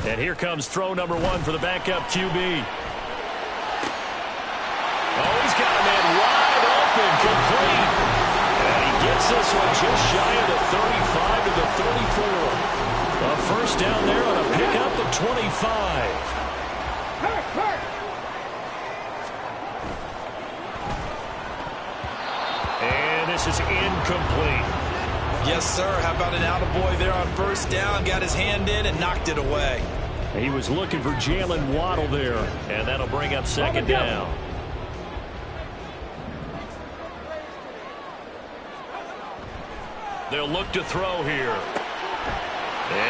And here comes throw number 1 for the backup QB. Oh, he's got a man wide open, complete. And he gets this one just shy of the 35 to the 34. A first down there on a pickup at 25. And this is incomplete. Yes, sir. How about an attaboy there on first down? Got his hand in and knocked it away. He was looking for Jalen Waddle there. And that'll bring up 2nd down. They'll look to throw here.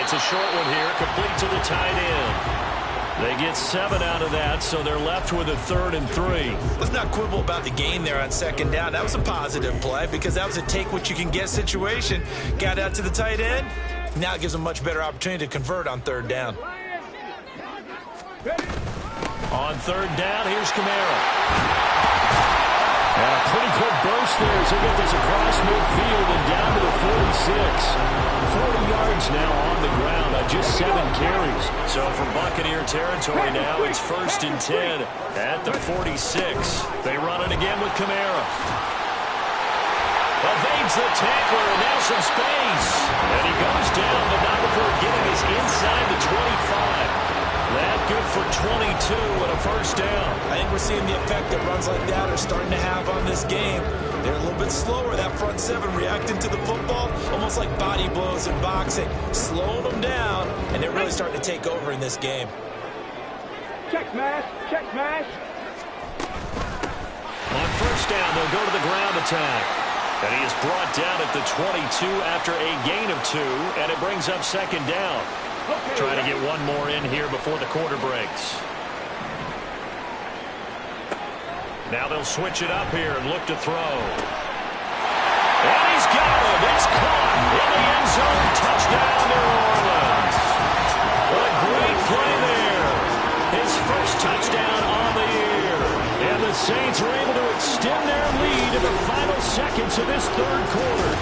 It's a short one here, complete to the tight end. They get 7 out of that, so they're left with a 3rd and 3. Let's not quibble about the gain there on 2nd down. That was a positive play because that was a take-what-you-can-get situation. Got out to the tight end. Now it gives them a much better opportunity to convert on 3rd down. On 3rd down, here's Kamara. And a pretty quick burst there as they get this across midfield and down to the 46. 40 yards now on the ground on just 7 carries. So from Buccaneer territory now, it's 1st and 10 at the 46. They run it again with Kamara. Evades the tackler, and now some space. And he goes down, but not before getting his inside the 25. That good for 22 and a first down. I think we're seeing the effect that runs like that are starting to have on this game. They're a little bit slower, that front 7, reacting to the football, almost like body blows in boxing, slowing them down, and they're really starting to take over in this game. Check smash, check smash. On first down, they'll go to the ground attack. And he is brought down at the 22 after a gain of 2, and it brings up 2nd down. Trying to get one more in here before the quarter breaks. Now they'll switch it up here and look to throw. And he's got it. It's caught in the end zone. Touchdown, New Orleans. What a great play there. His first touchdown on the year. And the Saints are able to extend their lead in the final seconds of this 3rd quarter.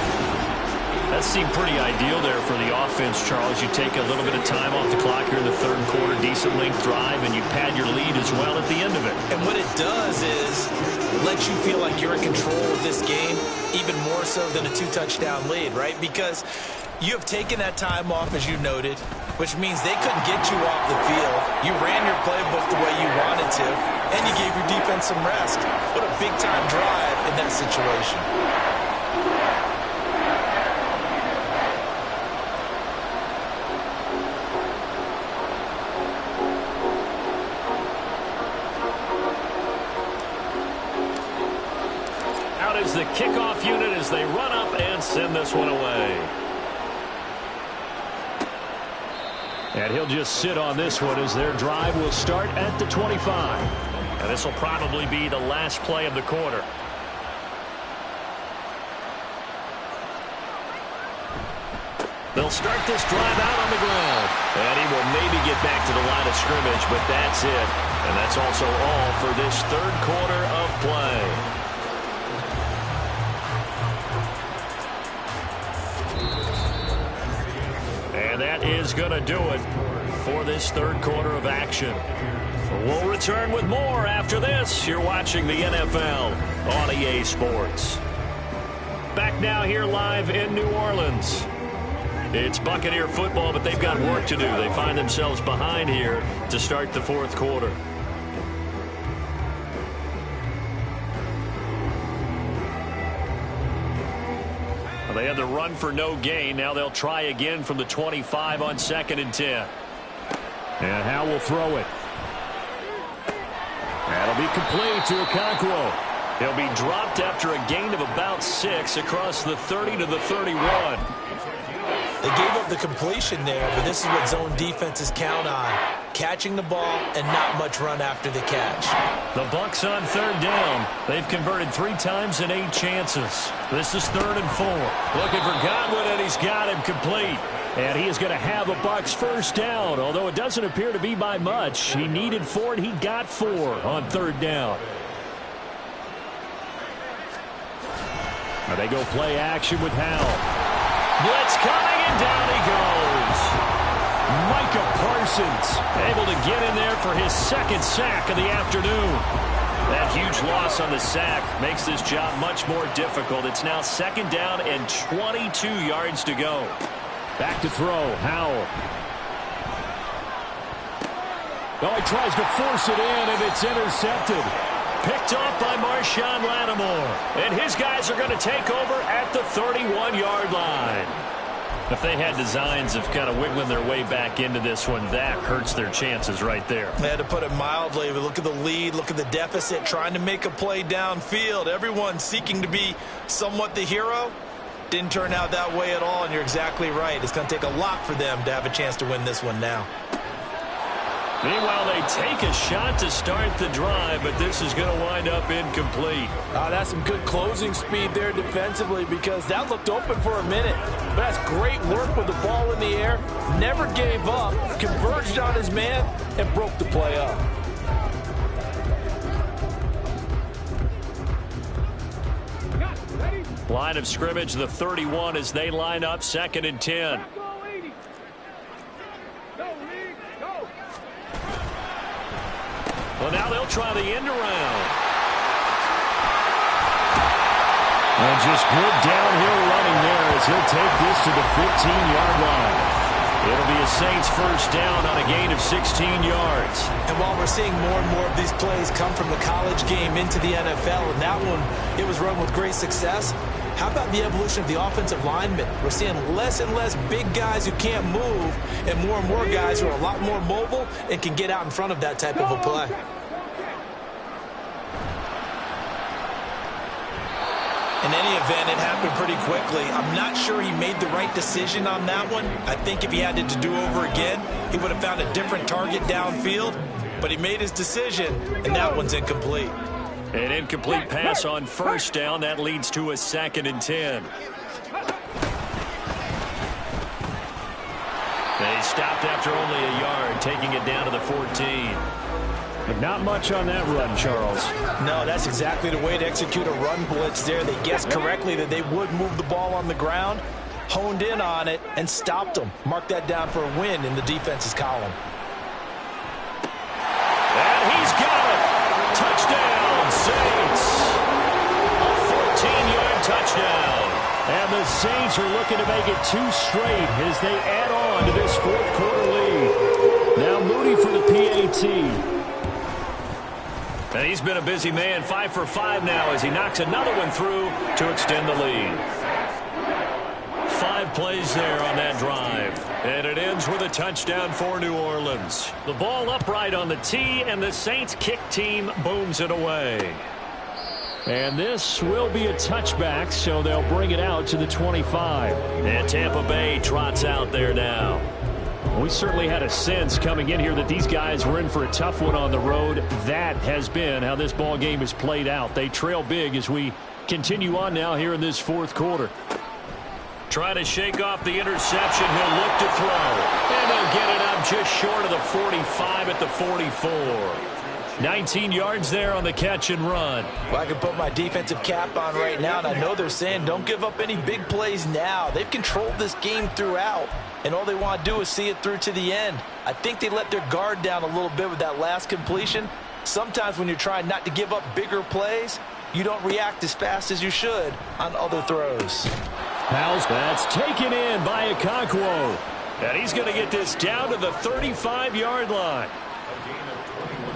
That seemed pretty ideal there for the offense, Charles. You take a little bit of time off the clock here in the 3rd quarter, decent length drive, and you pad your lead as well at the end of it. And what it does is let you feel like you're in control of this game, even more so than a 2-touchdown lead, right? Because you have taken that time off, as you noted, which means they couldn't get you off the field. You ran your playbook the way you wanted to, and you gave your defense some rest. What a big-time drive in that situation. The kickoff unit as they run up and send this one away. And he'll just sit on this one as their drive will start at the 25. And this will probably be the last play of the quarter. They'll start this drive out on the ground. And he will maybe get back to the line of scrimmage, but that's it. And that's also all for this 3rd quarter of play. And that is going to do it for this 3rd quarter of action. We'll return with more after this. You're watching the NFL on EA Sports. Back now here live in New Orleans. It's Buccaneer football, but they've got work to do. They find themselves behind here to start the 4th quarter. Well, they had the run for no gain. Now they'll try again from the 25 on 2nd and 10. And Howe will throw it. That'll be complete to Okonkwo. He'll be dropped after a gain of about 6 across the 30 to the 31. They gave up the completion there, but this is what zone defenses count on. Catching the ball and not much run after the catch. The Bucs on 3rd down. They've converted 3 times in 8 chances. This is 3rd and 4. Looking for Godwin, and he's got him complete. And he is going to have a Bucs first down, although it doesn't appear to be by much. He needed 4, and he got 4 on 3rd down. Now they go play action with Howe. Blitz coming, and down he goes. Micah Parsons able to get in there for his 2nd sack of the afternoon. That huge loss on the sack makes this job much more difficult. It's now 2nd down and 22 yards to go. Back to throw, Howell. Oh, he tries to force it in, and it's intercepted. Picked off by Marshawn Lattimore. And his guys are going to take over at the 31-yard line. If they had designs of kind of wiggling their way back into this one, that hurts their chances right there. They had to put it mildly. But look at the lead, look at the deficit, trying to make a play downfield. Everyone seeking to be somewhat the hero. Didn't turn out that way at all, and you're exactly right. It's going to take a lot for them to have a chance to win this one now. Meanwhile, they take a shot to start the drive, but this is going to wind up incomplete. That's some good closing speed there defensively, because that looked open for a minute. But that's great work with the ball in the air. Never gave up, converged on his man, and broke the play up. Line of scrimmage, the 31 as they line up, 2nd and 10. Well, now they'll try the end around. And just good downhill running there as he'll take this to the 15-yard line. It'll be a Saints first down on a gain of 16 yards. And while we're seeing more and more of these plays come from the college game into the NFL, and that one, it was run with great success, how about the evolution of the offensive linemen? We're seeing less and less big guys who can't move and more guys who are a lot more mobile and can get out in front of that type of a play. In any event, it happened pretty quickly. I'm not sure he made the right decision on that one. I think if he had it to do over again, he would have found a different target downfield. But he made his decision, and that one's incomplete. An incomplete pass on first down. That leads to a 2nd and 10. They stopped after only a yard, taking it down to the 14. But not much on that run, Charles. No, that's exactly the way to execute a run blitz there. They guessed correctly that they would move the ball on the ground, honed in on it, and stopped them. Mark that down for a win in the defense's column. And he's got it. Touchdown, Saints. A 14-yard touchdown. And the Saints are looking to make it 2 straight as they add on to this 4th quarter lead. Now Moody for the PAT. And he's been a busy man, 5 for 5 now as he knocks another one through to extend the lead. 5 plays there on that drive. And it ends with a touchdown for New Orleans. The ball upright on the tee, and the Saints kick team booms it away. And this will be a touchback, so they'll bring it out to the 25. And Tampa Bay trots out there now. We certainly had a sense coming in here that these guys were in for a tough one on the road. That has been how this ball game has played out. They trail big as we continue on now here in this 4th quarter. Trying to shake off the interception. He'll look to throw. And he'll get it up just short of the 45 at the 44. 19 yards there on the catch and run. Well, I can put my defensive cap on right now, and I know they're saying don't give up any big plays now. They've controlled this game throughout, and all they want to do is see it through to the end. I think they let their guard down a little bit with that last completion. Sometimes when you're trying not to give up bigger plays, you don't react as fast as you should on other throws. That's taken in by Okonkwo. And he's going to get this down to the 35-yard line.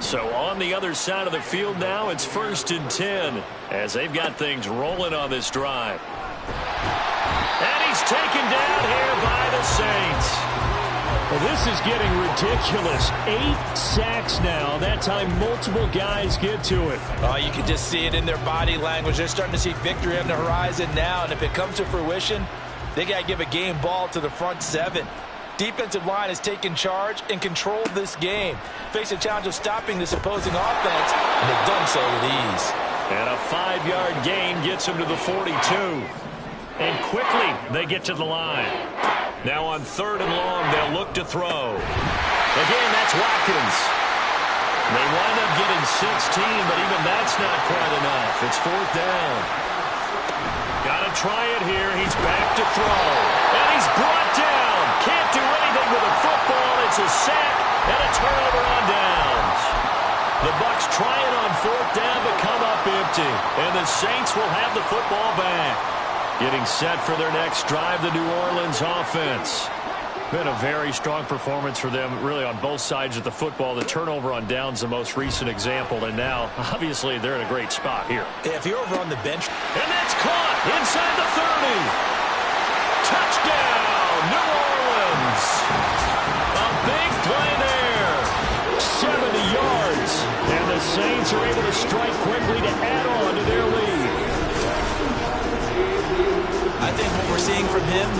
So on the other side of the field now, it's 1st and 10 as they've got things rolling on this drive. And he's taken down here by the Saints. Well, this is getting ridiculous. 8 sacks now. That time multiple guys get to it. Oh, you can just see it in their body language. They're starting to see victory on the horizon now, and if it comes to fruition, they got to give a game ball to the front 7. Defensive line has taken charge and controlled this game. Face a challenge of stopping this opposing offense, and they've done so with ease. And a 5-yard gain gets him to the 42. And quickly, they get to the line. Now on 3rd and long, they'll look to throw. Again, that's Watkins. They wind up getting 16, but even that's not quite enough. It's 4th down. Got to try it here. He's back to throw. And he's brought down. Can't do anything with a football. It's a sack and a turnover on downs. The Bucs try it on 4th down, but come up empty. And the Saints will have the football back. Getting set for their next drive, the New Orleans offense. Been a very strong performance for them, really, on both sides of the football. The turnover on downs, the most recent example, and now, obviously, they're in a great spot here. Yeah, if you're over on the bench. And that's caught inside the 30. Touchdown, New Orleans. A big play there. 70 yards. And the Saints are able to strike quickly to add on to their lead. I think what we're seeing from him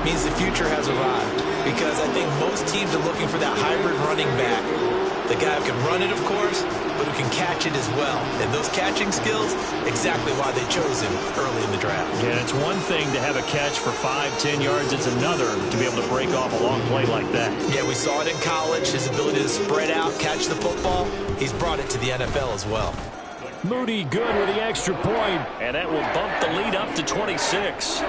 means the future has arrived, because I think most teams are looking for that hybrid running back. The guy who can run it, of course, but who can catch it as well. And those catching skills, exactly why they chose him early in the draft. Yeah, it's one thing to have a catch for 5-10 yards. It's another to be able to break off a long play like that. Yeah, we saw it in college, his ability to spread out, catch the football. He's brought it to the NFL as well. Moody good with the extra point, and that will bump the lead up to 26.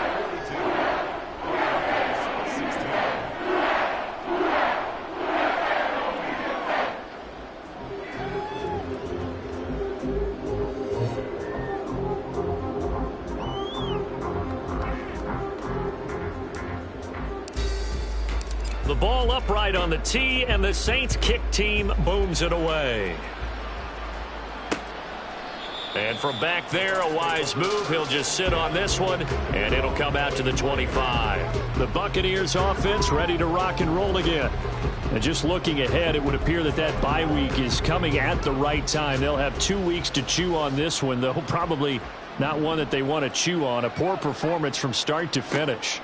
The ball upright on the tee, and the Saints kick team booms it away. And from back there, a wise move. He'll just sit on this one, and it'll come out to the 25. The Buccaneers offense ready to rock and roll again. And just looking ahead, it would appear that that bye week is coming at the right time. They'll have 2 weeks to chew on this one, though probably not one that they want to chew on. A poor performance from start to finish.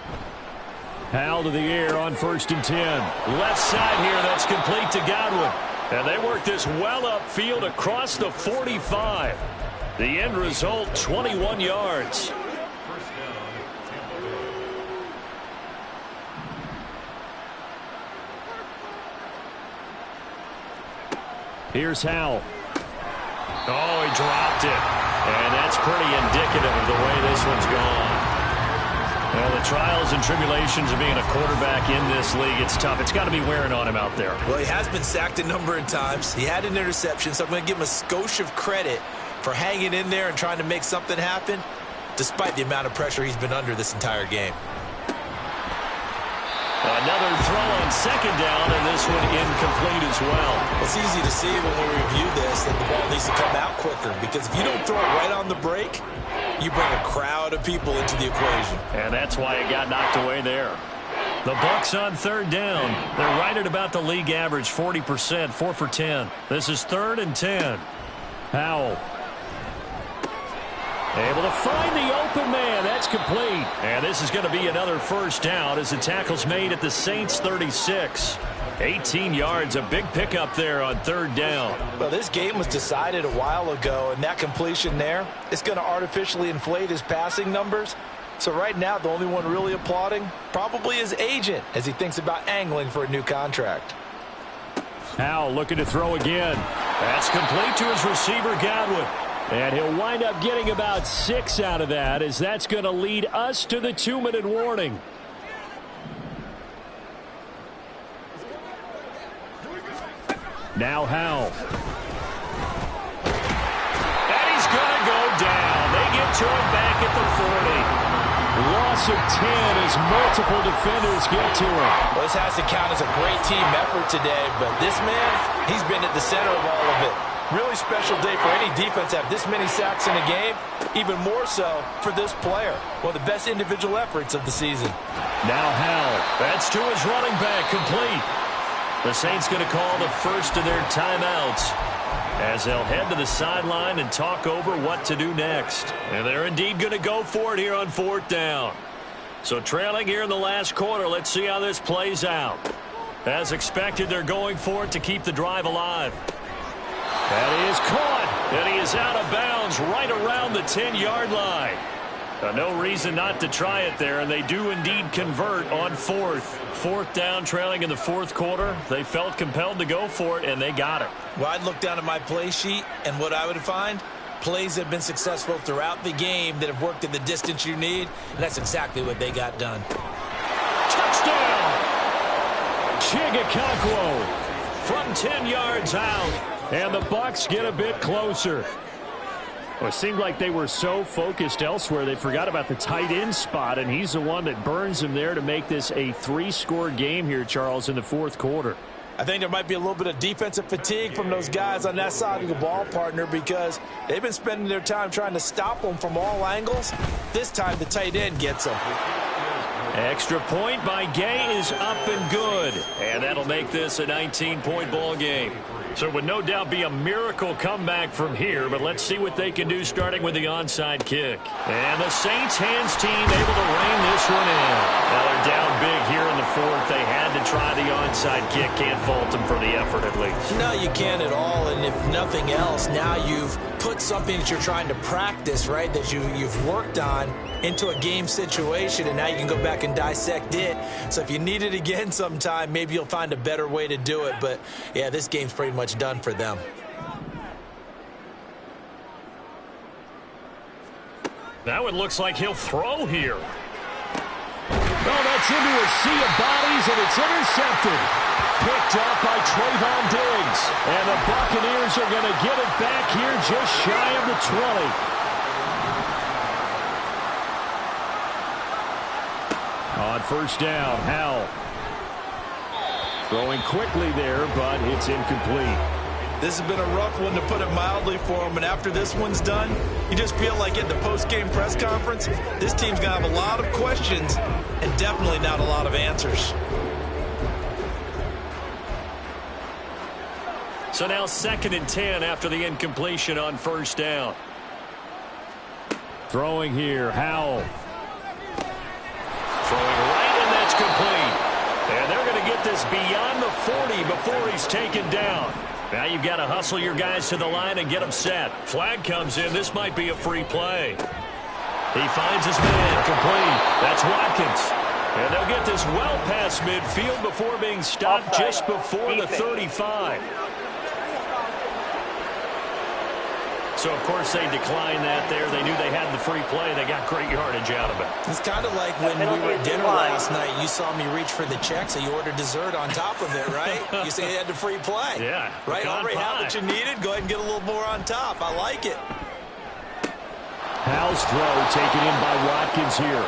Howell to the air on 1st and 10. Left side here, that's complete to Godwin. And they work this well upfield across the 45. The end result, 21 yards. Here's Howell. Oh, he dropped it. And that's pretty indicative of the way this one's gone. Well, the trials and tribulations of being a quarterback in this league, it's tough. It's got to be wearing on him out there. Well, he has been sacked a number of times. He had an interception, so I'm going to give him a skosh of credit for hanging in there and trying to make something happen, despite the amount of pressure he's been under this entire game. Another throw on 2nd down, and this one incomplete as well. It's easy to see when we review this that the ball needs to come out quicker, because if you don't throw it right on the break, you bring a crowd of people into the equation. And that's why it got knocked away there. The Bucs on 3rd down. They're right at about the league average, 40%, 4 for 10. This is 3rd and 10. Howell. Able to find the open man. That's complete. And this is going to be another 1st down as the tackle's made at the Saints' 36. 18 yards, a big pickup there on 3rd down. Well, this game was decided a while ago, and that completion there is going to artificially inflate his passing numbers. So right now, the only one really applauding probably his agent as he thinks about angling for a new contract. Howell looking to throw again. That's complete to his receiver, Godwin. And he'll wind up getting about 6 out of that, as that's going to lead us to the 2-minute warning. Now Howell. And he's going to go down. They get to him back at the 40. Loss of 10 as multiple defenders get to him. Well, this has to count as a great team effort today, but this man, he's been at the center of all of it. Really special day for any defense to have this many sacks in a game. Even more so for this player. One of the best individual efforts of the season. Now Howell. That's to his running back. Complete. The Saints going to call the first of their timeouts as they'll head to the sideline and talk over what to do next. And they're indeed going to go for it here on 4th down. So trailing here in the last quarter, let's see how this plays out. As expected, they're going for it to keep the drive alive. That is caught, and he is out of bounds right around the 10-yard line. No reason not to try it there, and they do indeed convert on 4th down, trailing in the 4th quarter. They felt compelled to go for it, and they got it. Well, I'd look down at my play sheet, and what I would find, plays that have been successful throughout the game that have worked in the distance you need, and that's exactly what they got done. Touchdown! Chigakonkwo from 10 yards out, and the Bucs get a bit closer. Well, it seemed like they were so focused elsewhere they forgot about the tight end spot, and he's the one that burns them there to make this a 3-score game here, Charles, in the 4th quarter. I think there might be a little bit of defensive fatigue from those guys on that side of the ball, partner, because they've been spending their time trying to stop them from all angles. This time the tight end gets them. Extra point by Gay is up and good, and that'll make this a 19-point ball game. So it would no doubt be a miracle comeback from here, but let's see what they can do starting with the onside kick. And the Saints hands team able to rein this one in. Now they're down big here in the 4th. They had to try the onside kick. Can't fault them for the effort at least. No, you can't at all, and if nothing else, now you've put something that you're trying to practice, right, that you've worked on into a game situation, and now you can go back and dissect it. So if you need it again sometime, maybe you'll find a better way to do it. But, yeah, this game's pretty much done for them. Now it looks like he'll throw here. Oh, that's into a sea of bodies, and it's intercepted. Picked up by Trayvon Diggs. And the Buccaneers are going to get it back here just shy of the 20. On 1st down, Howell. Throwing quickly there, but it's incomplete. This has been a rough one, to put it mildly, for him. And after this one's done, you just feel like at the post-game press conference, this team's going to have a lot of questions and definitely not a lot of answers. So now 2nd and 10 after the incompletion on 1st down. Throwing here, Howell. Throwing right, and that's complete. And they're going to get this beyond the 40 before he's taken down. Now you've got to hustle your guys to the line and get them set. Flag comes in. This might be a free play. He finds his man. Complete. That's Watkins. And they'll get this well past midfield before being stopped just before the 35. So, of course, they declined that there. They knew they had the free play. They got great yardage out of it. It's kind of like when we were at dinner last night. You saw me reach for the check, so you ordered dessert on top of it, right? You say you had the free play. Yeah. Right? Already had what you needed. Go ahead and get a little more on top. I like it. Howell's throw taken in by Watkins here.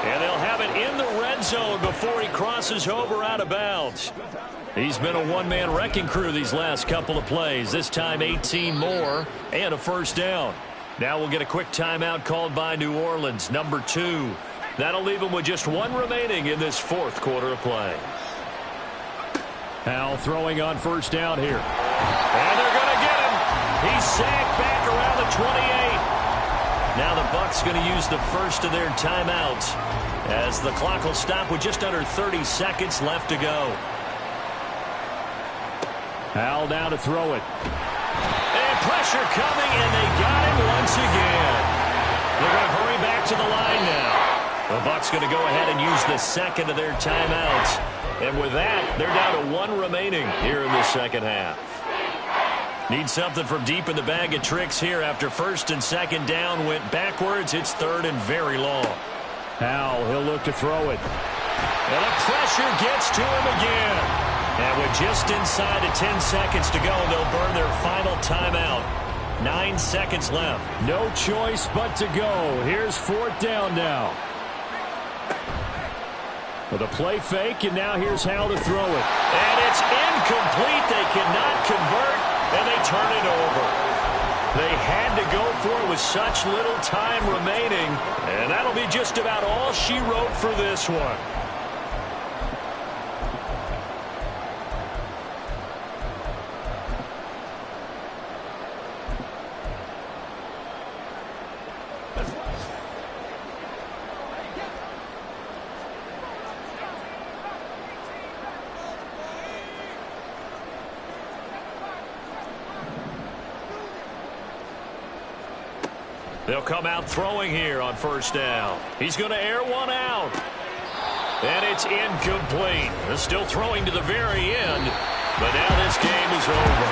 And they'll have it in the red zone before he crosses over out of bounds. He's been a one-man wrecking crew these last couple of plays. This time 18 more and a 1st down. Now we'll get a quick timeout called by New Orleans, number 2. That'll leave them with just 1 remaining in this 4th quarter of play. Howell throwing on 1st down here. And they're going to get him. He's sacked back around the 28. Now the Bucs going to use the first of their timeouts as the clock will stop with just under 30 seconds left to go. Howell down to throw it. And pressure coming, and they got him once again. They're going to hurry back to the line now. The Bucs going to go ahead and use the second of their timeouts. And with that, they're down to 1 remaining here in the second half. Need something from deep in the bag of tricks here after 1st and 2nd down went backwards. It's 3rd and very long. Howell, he'll look to throw it. And the pressure gets to him again. And with just inside of 10 seconds to go, they'll burn their final timeout. 9 seconds left. No choice but to go. Here's 4th down now. With a play fake, and now here's Howell to throw it. And it's incomplete. They cannot convert. and they turn it over. They had to go for it with such little time remaining, and that'll be just about all she wrote for this one. They'll come out throwing here on first down. He's going to air one out. And it's incomplete. They're still throwing to the very end, but now this game is over.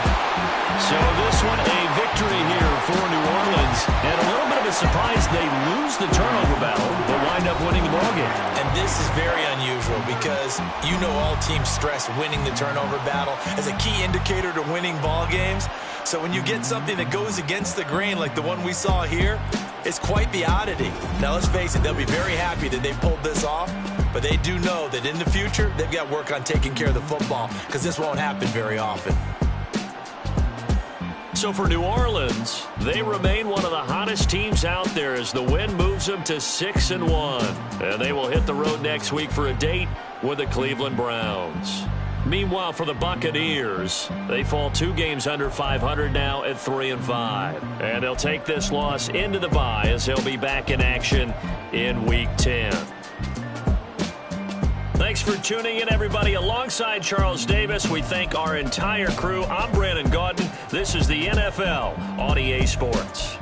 So this one a victory here for New Orleans. And a little bit of a surprise they lose the turnover battle, but wind up winning the ballgame. And this is very unusual because you know all teams stress winning the turnover battle as a key indicator to winning ball games. So when you get something that goes against the grain like the one we saw here, it's quite the oddity. Now, let's face it, they'll be very happy that they pulled this off, but they do know that in the future, they've got work on taking care of the football because this won't happen very often. So for New Orleans, they remain one of the hottest teams out there as the win moves them to 6-1. And they will hit the road next week for a date with the Cleveland Browns. Meanwhile, for the Buccaneers, they fall 2 games under 500 now at 3-5. And they'll take this loss into the bye as they'll be back in action in Week 10. Thanks for tuning in, everybody. Alongside Charles Davis, we thank our entire crew. I'm Brandon Gaudin. This is the NFL on EA Sports.